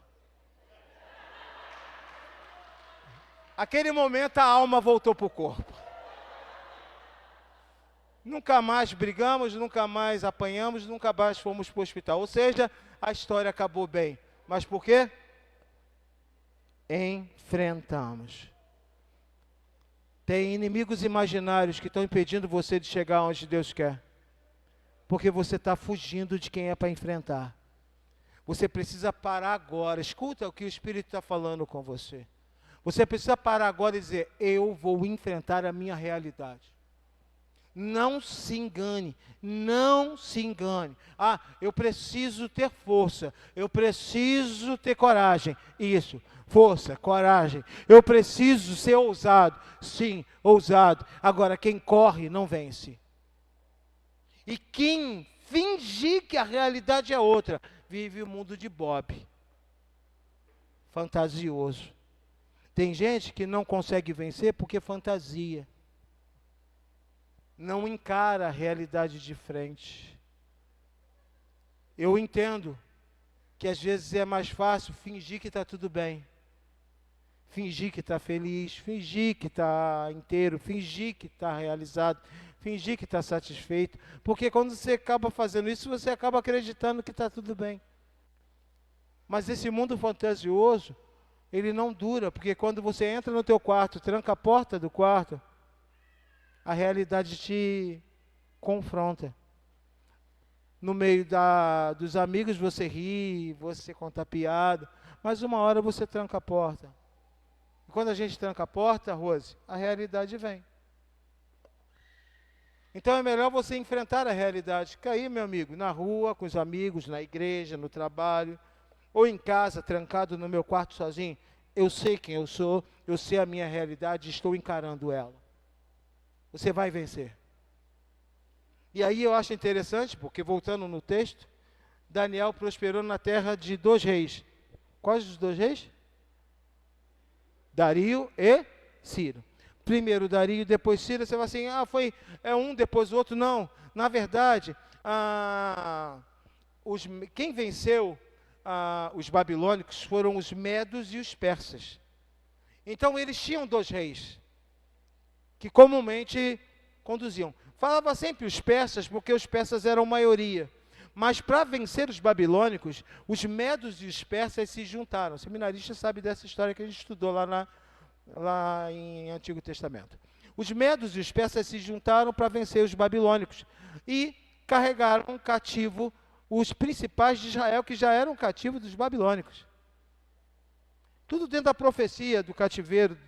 Aquele momento a alma voltou para o corpo. Nunca mais brigamos, nunca mais apanhamos, nunca mais fomos para o hospital. Ou seja, a história acabou bem. Mas por quê? Enfrentamos. Tem inimigos imaginários que estão impedindo você de chegar onde Deus quer. Porque você está fugindo de quem é para enfrentar. Você precisa parar agora. Escuta o que o Espírito está falando com você. Você precisa parar agora e dizer, eu vou enfrentar a minha realidade. Não se engane, não se engane. Ah, eu preciso ter força, eu preciso ter coragem. Isso, força, coragem. Eu preciso ser ousado. Sim, ousado. Agora, quem corre não vence. E quem fingir que a realidade é outra, vive o mundo de Bob. Fantasioso. Tem gente que não consegue vencer porque fantasia. Não encara a realidade de frente. Eu entendo que às vezes é mais fácil fingir que está tudo bem. Fingir que está feliz, fingir que está inteiro, fingir que está realizado, fingir que está satisfeito. Porque quando você acaba fazendo isso, você acaba acreditando que está tudo bem. Mas esse mundo fantasioso, ele não dura, porque quando você entra no teu quarto, tranca a porta do quarto, a realidade te confronta. No meio dos amigos você ri, você conta piada, mas uma hora você tranca a porta. E quando a gente tranca a porta, Rose, a realidade vem. Então é melhor você enfrentar a realidade. Cair, meu amigo, na rua, com os amigos, na igreja, no trabalho, ou em casa, trancado no meu quarto sozinho. Eu sei quem eu sou, eu sei a minha realidade, estou encarando ela. Você vai vencer. E aí eu acho interessante, porque voltando no texto, Daniel prosperou na terra de 2 reis. Quais os 2 reis? Dario e Ciro. Primeiro Dario, depois Ciro. Você vai assim, é um depois o outro. Não, na verdade, quem venceu os babilônicos foram os medos e os persas. Então eles tinham 2 reis, que comumente conduziam. Falava sempre os persas, porque os persas eram maioria. Mas para vencer os babilônicos, os medos e os persas se juntaram. O seminarista sabe dessa história que a gente estudou lá em Antigo Testamento. Os medos e os persas se juntaram para vencer os babilônicos e carregaram cativo os principais de Israel, que já eram cativos dos babilônicos. Tudo dentro da profecia do cativeiro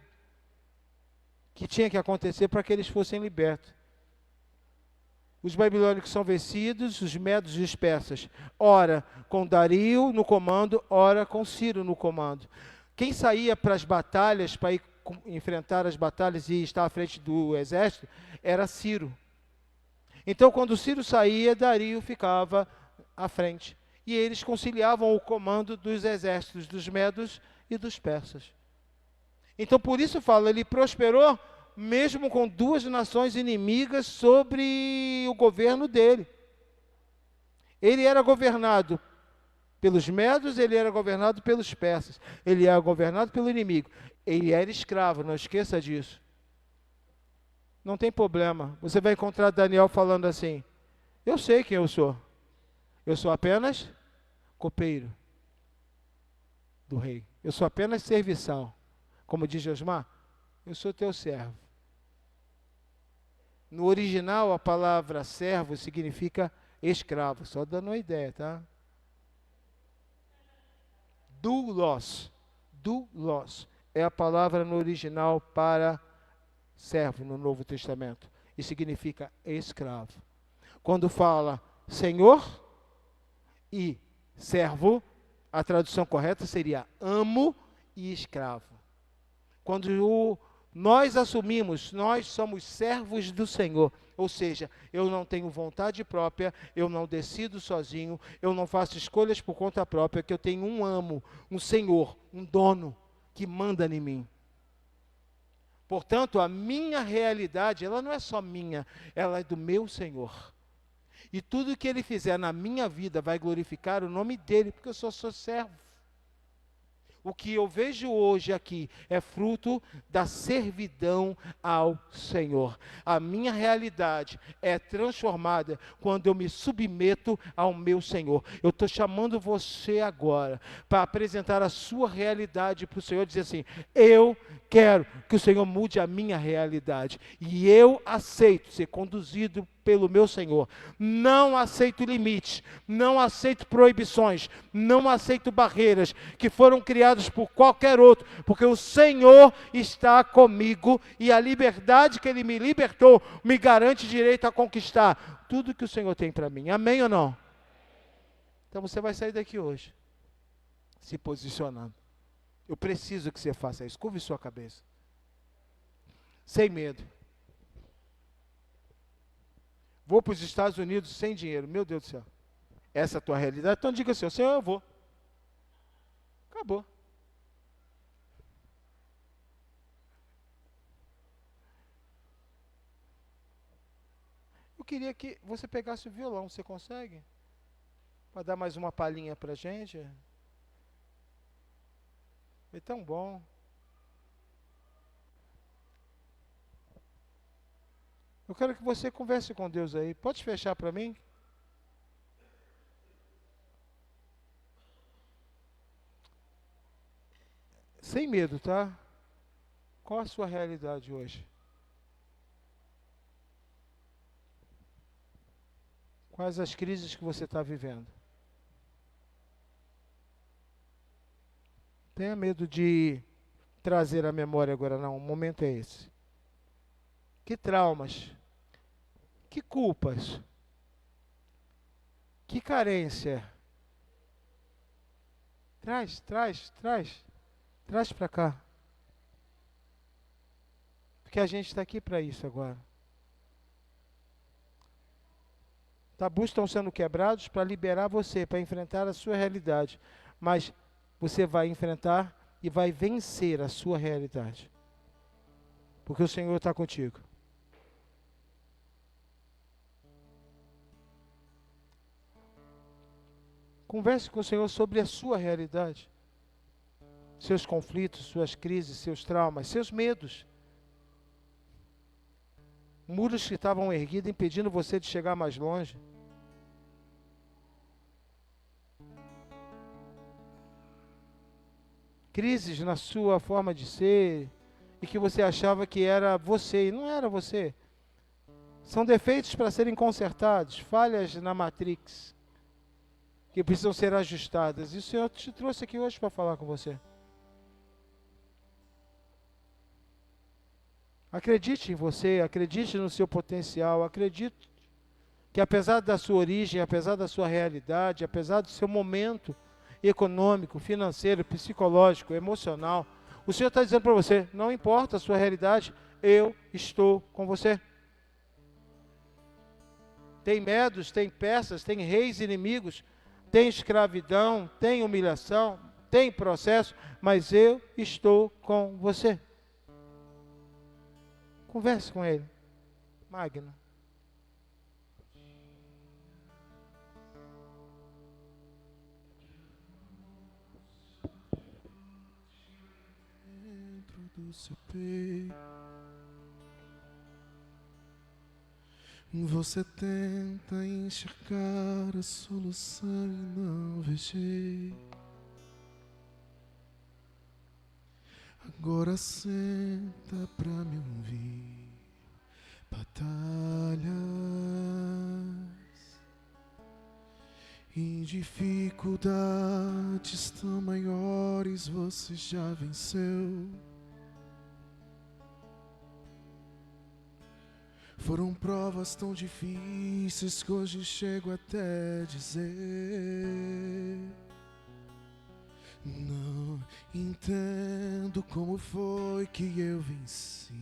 que tinha que acontecer para que eles fossem libertos. Os babilônicos são vencidos, os medos e os persas. Ora com Dario no comando, ora com Ciro no comando. Quem saía para as batalhas, para ir enfrentar as batalhas e estar à frente do exército, era Ciro. Então, quando Ciro saía, Dario ficava à frente. E eles conciliavam o comando dos exércitos, dos medos e dos persas. Então, por isso fala, ele prosperou mesmo com 2 nações inimigas sobre o governo dele. Ele era governado pelos medos, ele era governado pelos persas. Ele era governado pelo inimigo. Ele era escravo, não esqueça disso. Não tem problema. Você vai encontrar Daniel falando assim, eu sei quem eu sou. Eu sou apenas copeiro do rei. Eu sou apenas serviçal. Como diz Josmar, eu sou teu servo. No original, a palavra servo significa escravo. Só dando uma ideia, tá? Doulos. Doulos é a palavra no original para servo no Novo Testamento. E significa escravo. Quando fala senhor e servo, a tradução correta seria amo e escravo. Quando nós assumimos, nós somos servos do Senhor. Ou seja, eu não tenho vontade própria, eu não decido sozinho, eu não faço escolhas por conta própria, que eu tenho um amo, um Senhor, um dono que manda em mim. Portanto, a minha realidade, ela não é só minha, ela é do meu Senhor. E tudo que Ele fizer na minha vida vai glorificar o nome dEle, porque eu sou seu servo. O que eu vejo hoje aqui é fruto da servidão ao Senhor. A minha realidade é transformada quando eu me submeto ao meu Senhor. Eu estou chamando você agora para apresentar a sua realidade para o Senhor, dizer assim: eu quero que o Senhor mude a minha realidade. E eu aceito ser conduzido pelo meu Senhor. Não aceito limites, não aceito proibições, não aceito barreiras que foram criadas por qualquer outro, porque o Senhor está comigo e a liberdade que Ele me libertou me garante direito a conquistar tudo que o Senhor tem para mim. Amém ou não? Então você vai sair daqui hoje se posicionando. Eu preciso que você faça isso. Curve sua cabeça. Sem medo. Vou para os Estados Unidos sem dinheiro. Meu Deus do céu. Essa é a tua realidade? Então diga assim: Senhor, eu vou. Acabou. Eu queria que você pegasse o violão. Você consegue? Para dar mais uma palhinha para a gente. É tão bom. Eu quero que você converse com Deus aí. Pode fechar para mim? Sem medo, tá? Qual a sua realidade hoje? Quais as crises que você está vivendo? Tenha medo de trazer à memória agora, não. O momento é esse. Que traumas? Que culpas? Que carência? Traz para cá. Porque a gente está aqui para isso agora. Tabus estão sendo quebrados para liberar você, para enfrentar a sua realidade. Mas você vai enfrentar e vai vencer a sua realidade. Porque o Senhor está contigo. Converse com o Senhor sobre a sua realidade. Seus conflitos, suas crises, seus traumas, seus medos. Muros que estavam erguidos, impedindo você de chegar mais longe. Crises na sua forma de ser, e que você achava que era você, e não era você. São defeitos para serem consertados, falhas na Matrix, que precisam ser ajustadas. E o Senhor te trouxe aqui hoje para falar com você. Acredite em você, acredite no seu potencial, acredite que apesar da sua origem, apesar da sua realidade, apesar do seu momento econômico, financeiro, psicológico, emocional, o Senhor está dizendo para você: não importa a sua realidade, eu estou com você. Tem medos, tem peças, tem reis inimigos, tem escravidão, tem humilhação, tem processo, mas eu estou com você. Converse com ele. Magno. Dentro do seu peito, você tenta enxergar a solução e não vê jeito. Agora senta pra me ouvir. Batalhas e dificuldades tão maiores você já venceu. Foram provas tão difíceis que hoje chego até a dizer: Não entendo como foi que eu venci.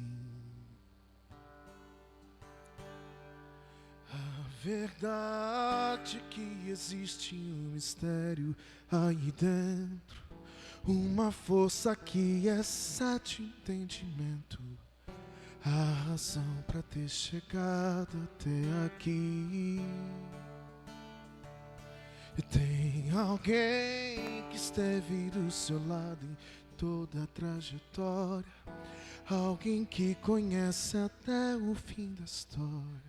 A verdade é que existe um mistério aí dentro, uma força que excede entendimento, a razão para ter chegado até aqui. E tem alguém que esteve do seu lado em toda a trajetória, alguém que conhece até o fim da história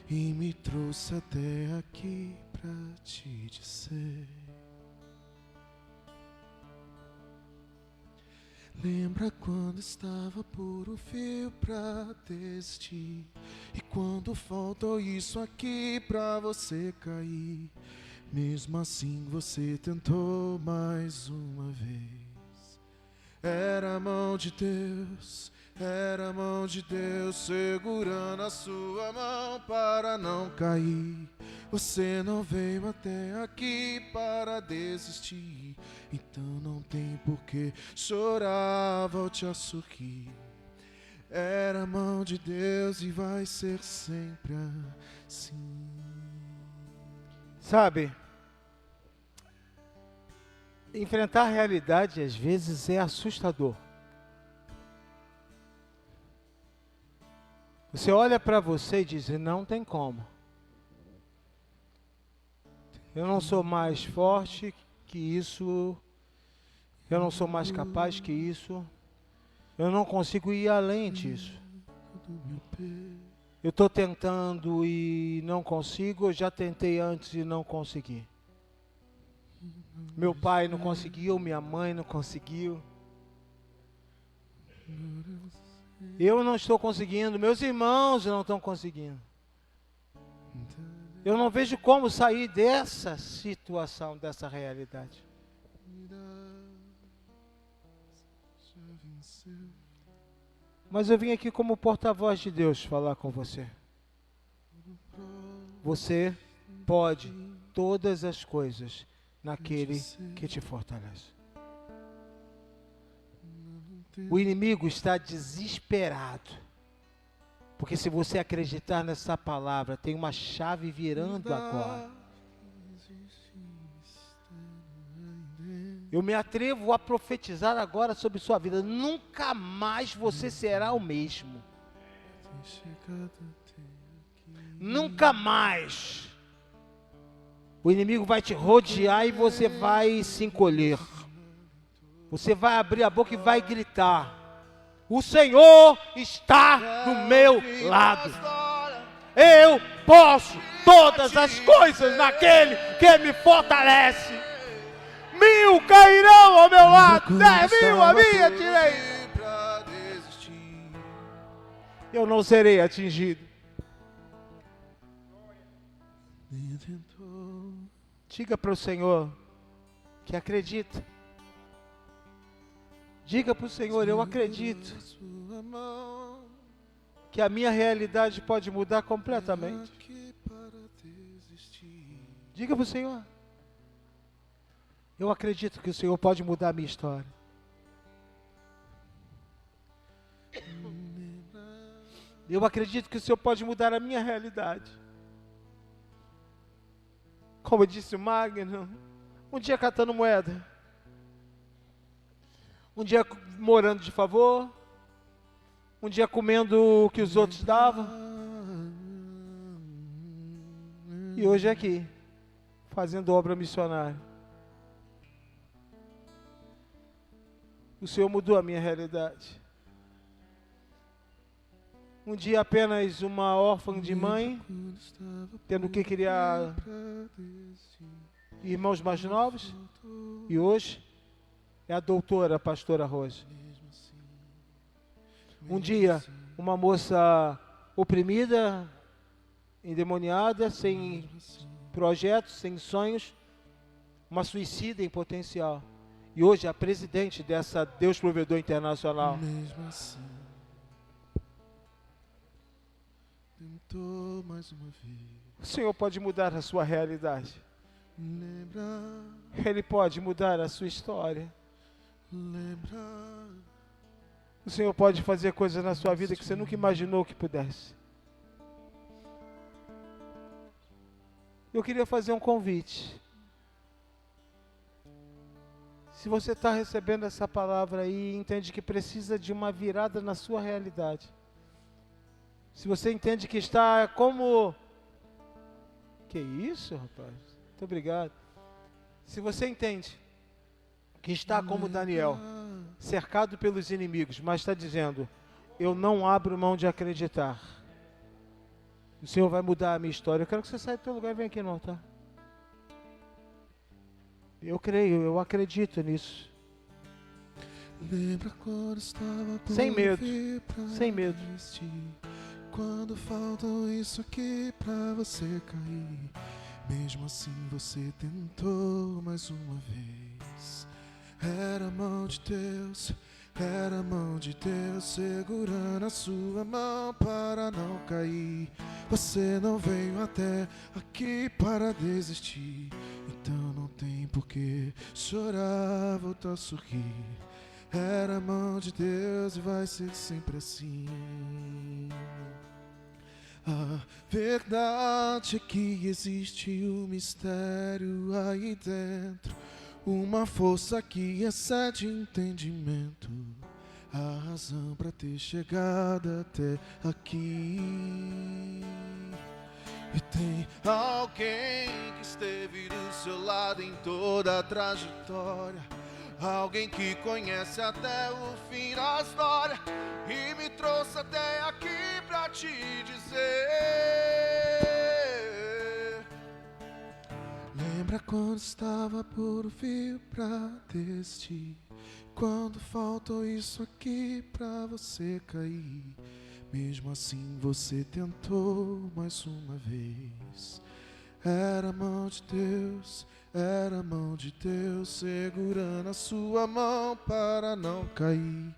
e me trouxe até aqui pra te dizer: lembra quando estava por um fio pra desistir, e quando faltou isso aqui pra você cair? Mesmo assim você tentou mais uma vez. Era a mão de Deus, era a mão de Deus segurando a sua mão para não cair. Você não veio até aqui para desistir, então não tem por que chorar, volte a sorrir. Era a mão de Deus e vai ser sempre assim. Sabe, enfrentar a realidade às vezes é assustador. Você olha para você e diz: não tem como. Eu não sou mais forte que isso. Eu não sou mais capaz que isso. Eu não consigo ir além disso. Eu estou tentando e não consigo. Eu já tentei antes e não consegui. Meu pai não conseguiu, minha mãe não conseguiu. Eu não estou conseguindo, meus irmãos não estão conseguindo. Eu não vejo como sair dessa situação, dessa realidade. Mas eu vim aqui como porta-voz de Deus falar com você. Você pode todas as coisas naquele que te fortalece. O inimigo está desesperado, porque se você acreditar nessa palavra, tem uma chave virando agora. Eu me atrevo a profetizar agora sobre sua vida. Nunca mais você será o mesmo. Nunca mais. O inimigo vai te rodear e você vai se encolher. Você vai abrir a boca e vai gritar: o Senhor está do meu lado. Eu posso todas as coisas naquele que me fortalece. 1000 cairão ao meu lado, 10.000 a minha direita. Eu não serei atingido. Diga para o Senhor que acredita. Diga para o Senhor: eu acredito que a minha realidade pode mudar completamente. Diga para o Senhor: eu acredito que o Senhor pode mudar a minha história. Eu acredito que o Senhor pode mudar a minha realidade. Como disse o Magno, um dia catando moeda, um dia morando de favor, um dia comendo o que os outros davam, e hoje aqui, fazendo obra missionária. O Senhor mudou a minha realidade. Um dia apenas uma órfã de mãe, tendo que criar irmãos mais novos, e hoje é a doutora, a pastora Rose. Um dia, uma moça oprimida, endemoniada, sem projetos, sem sonhos, uma suicida em potencial. E hoje é a presidente dessa Deus Provedor Internacional. Mesmo assim, tentou mais uma vez. O Senhor pode mudar a sua realidade. Lembra, Ele pode mudar a sua história. lembra. O Senhor pode fazer coisas na sua vida que você nunca imaginou que pudesse. Eu queria fazer um convite. Se você está recebendo essa palavra aí e entende que precisa de uma virada na sua realidade. Se você entende que está como... Que isso, rapaz? Muito obrigado. Se você entende que está como Daniel, cercado pelos inimigos, mas está dizendo, eu não abro mão de acreditar. O Senhor vai mudar a minha história. Eu quero que você saia do teu lugar e venha aqui no altar. Eu creio, eu acredito nisso. Lembra quando estava por Sem medo, vir pra sem medo. desistir? Quando faltou isso aqui pra você cair, mesmo assim você tentou mais uma vez. Era a mão de Deus, era a mão de Deus segurando a sua mão para não cair. Você não veio até aqui para desistir, então não tem por que chorar, voltar a sorrir. Era a mão de Deus e vai ser sempre assim. A verdade é que existe um mistério aí dentro, uma força que excede entendimento, a razão para ter chegado até aqui. E tem alguém que esteve do seu lado em toda a trajetória, alguém que conhece até o fim da história e me trouxe até aqui pra te dizer. Lembra quando estava por vir pra desistir? Quando faltou isso aqui pra você cair? Mesmo assim você tentou mais uma vez. Era a mão de Deus, era a mão de Deus segurando a sua mão para não cair.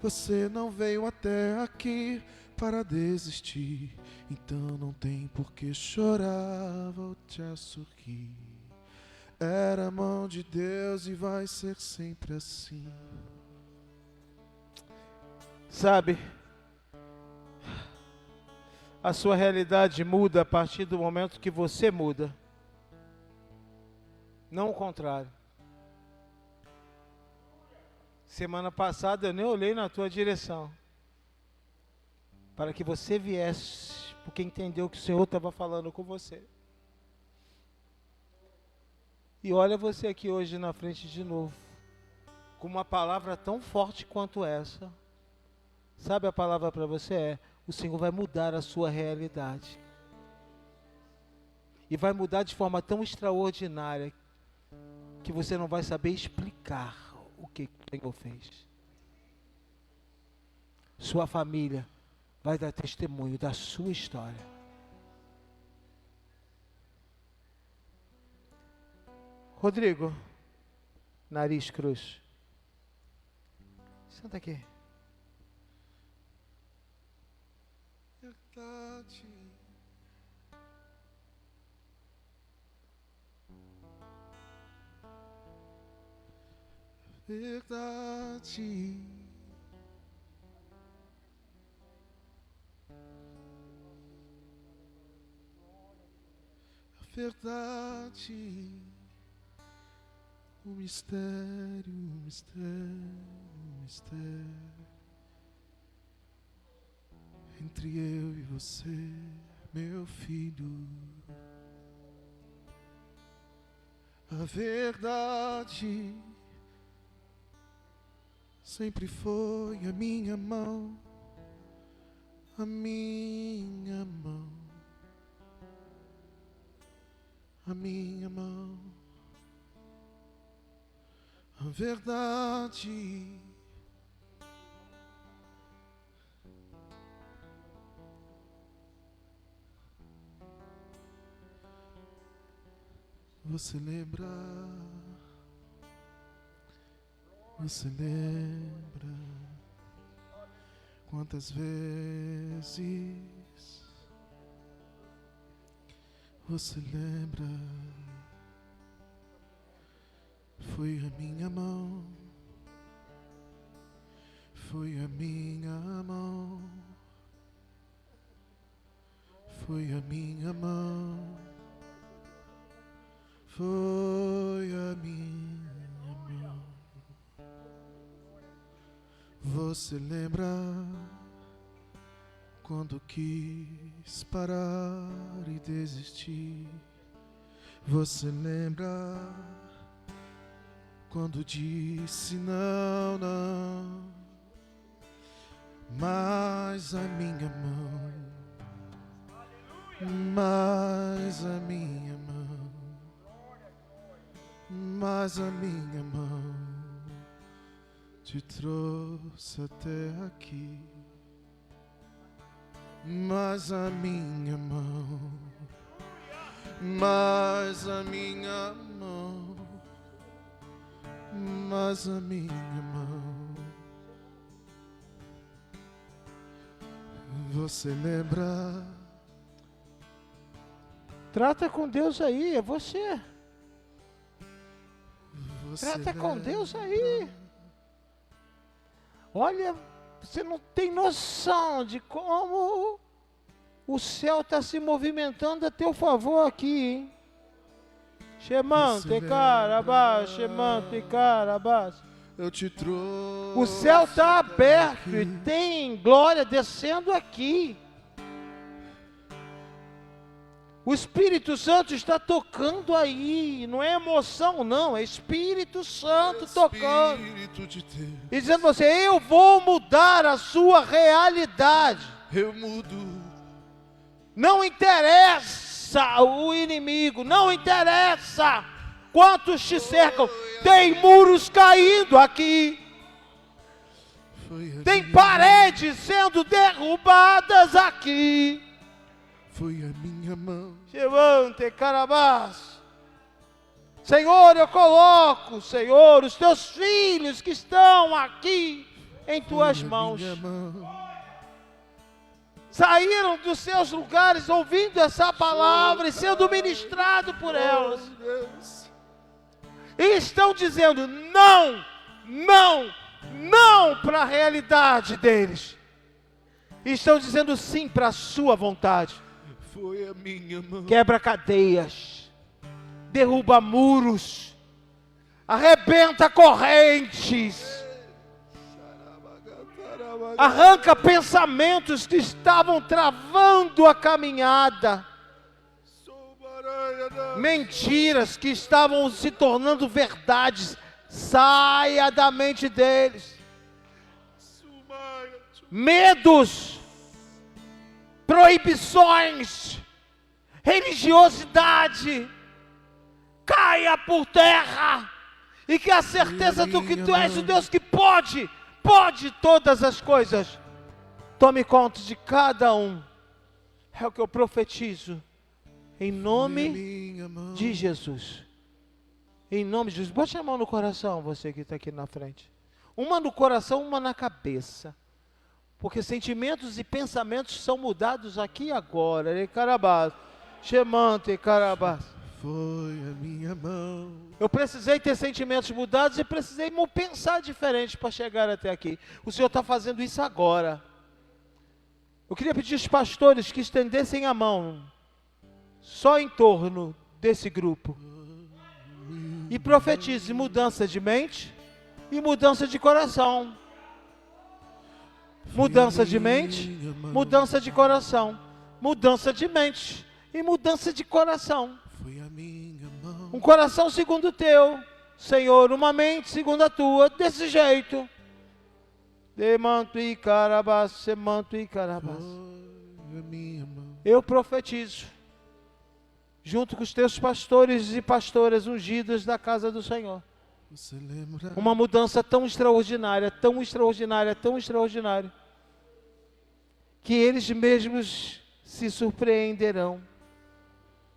Você não veio até aqui para desistir, então não tem por que chorar, volte a sorrir. Era a mão de Deus e vai ser sempre assim. Sabe, a sua realidade muda a partir do momento que você muda. Não o contrário. Semana passada eu nem olhei na tua direção, para que você viesse, porque entendeu que o Senhor estava falando com você. E olha você aqui hoje na frente de novo, com uma palavra tão forte quanto essa. Sabe, a palavra para você é: o Senhor vai mudar a sua realidade. E vai mudar de forma tão extraordinária que você não vai saber explicar o que o Senhor fez. Sua família vai dar testemunho da sua história. Rodrigo, nariz cruz. Senta aqui. Verdade. Verdade. Verdade. Um mistério, um mistério, um mistério. Entre eu e você, meu filho. A verdade sempre foi a minha mão, a minha mão, a minha mão. A verdade você lembra? Você lembra quantas vezes você lembra Foi a minha mão, foi a minha mão, foi a minha mão, foi a minha mão. Você lembra quando quis parar e desistir? Você lembra quando disse não, não? Mas a minha mão, mas a minha mão, mas a minha mão te trouxe até aqui. Mas a minha mão, mas a minha mão, mas a minha mão. Você lembra? Trata com Deus aí, é você. Você Trata com lembra? Deus aí. Olha, você não tem noção de como o céu está se movimentando a teu favor aqui, hein? Shemante, carabás, Shemante, carabás. Eu te trouxe. O céu está aberto e tem glória descendo aqui. O Espírito Santo está tocando aí. Não é emoção, não. É Espírito Santo tocando. Espírito de Deus. E dizendo a você, eu vou mudar a sua realidade. Eu mudo. Não interessa o inimigo. Não interessa quantos te cercam. Tem muros caindo aqui. Tem paredes sendo derrubadas aqui. Foi a minha mão. Levante, carabás. Senhor, eu coloco, Senhor, os teus filhos que estão aqui em tuas mãos. Saíram dos seus lugares ouvindo essa palavra e sendo ministrado por elas. E estão dizendo não, não, não para a realidade deles. E estão dizendo sim para a sua vontade. Foi a minha mão. Quebra cadeias, derruba muros, arrebenta correntes, arranca pensamentos que estavam travando a caminhada, mentiras que estavam se tornando verdades, saia da mente deles, medos, proibições, religiosidade, caia por terra, e que a certeza do que tu és o Deus que pode todas as coisas, tome conta de cada um. É o que eu profetizo, em nome de Jesus. Em nome de Jesus. Bote a mão no coração, você que está aqui na frente. Uma no coração, uma na cabeça. Porque sentimentos e pensamentos são mudados aqui e agora. Carabás, Shemante, carabás. Foi a minha mão. Eu precisei ter sentimentos mudados e precisei pensar diferente para chegar até aqui. O Senhor está fazendo isso agora. Eu queria pedir aos pastores que estendessem a mão só em torno desse grupo e profetize mudança de mente e mudança de coração. Mudança de mente, mudança de coração, mudança de mente e mudança de coração. Um coração segundo o teu, Senhor, uma mente segundo a tua, desse jeito. Demanto e carabás, semanto e carabás. Eu profetizo, junto com os teus pastores e pastoras ungidas da casa do Senhor, uma mudança tão extraordinária, tão extraordinária, tão extraordinária, que eles mesmos se surpreenderão.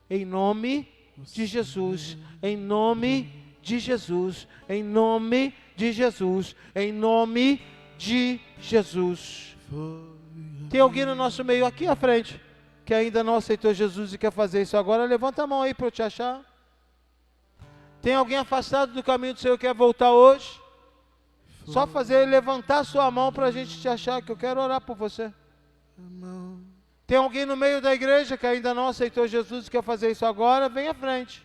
Em nome de Jesus, em nome de Jesus, em nome de Jesus, em nome de Jesus. Tem alguém no nosso meio aqui à frente que ainda não aceitou Jesus e quer fazer isso agora? Levanta a mão aí para eu te achar. Tem alguém afastado do caminho do Senhor que quer voltar hoje? Só fazer ele levantar sua mão para a gente te achar, que eu quero orar por você. Tem alguém no meio da igreja que ainda não aceitou Jesus e quer fazer isso agora? Vem à frente.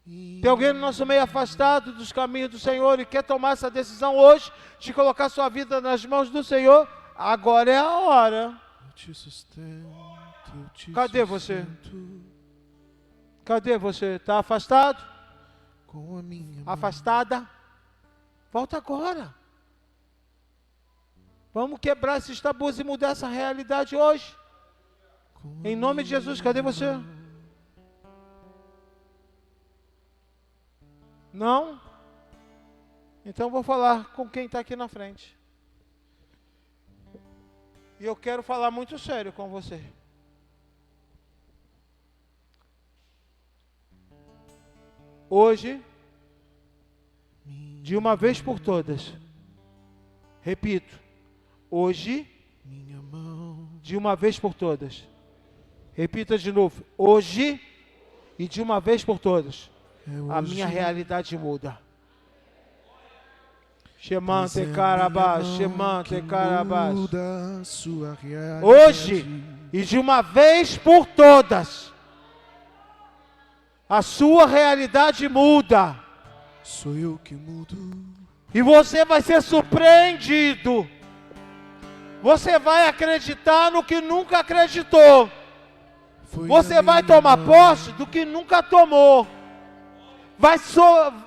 Tem alguém no nosso meio afastado dos caminhos do Senhor e quer tomar essa decisão hoje de colocar sua vida nas mãos do Senhor? Agora é a hora. Cadê você? Cadê você? Está afastado? Afastada? Volta agora. Vamos quebrar esses tabus e mudar essa realidade hoje. Em nome de Jesus, cadê você? Não? Então vou falar com quem está aqui na frente. E eu quero falar muito sério com você. Hoje, de uma vez por todas, repito, hoje, de uma vez por todas, repita de novo, hoje e de uma vez por todas, a minha realidade muda. Shemante Karabás, Shemante Karabás. Hoje e de uma vez por todas, a sua realidade muda. Sou eu que mudo. E você vai ser surpreendido. Você vai acreditar no que nunca acreditou. Você vai tomar posse do que nunca tomou.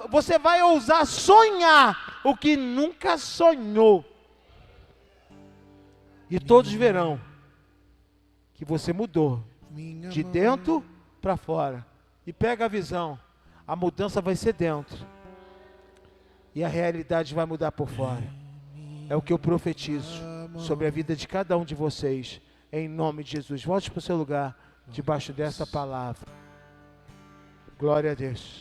Você vai ousar sonhar o que nunca sonhou. E todos verão que você mudou de dentro para fora. E pega a visão. A mudança vai ser dentro. E a realidade vai mudar por fora. É o que eu profetizo sobre a vida de cada um de vocês. Em nome de Jesus. Volte para o seu lugar, debaixo dessa palavra. Glória a Deus.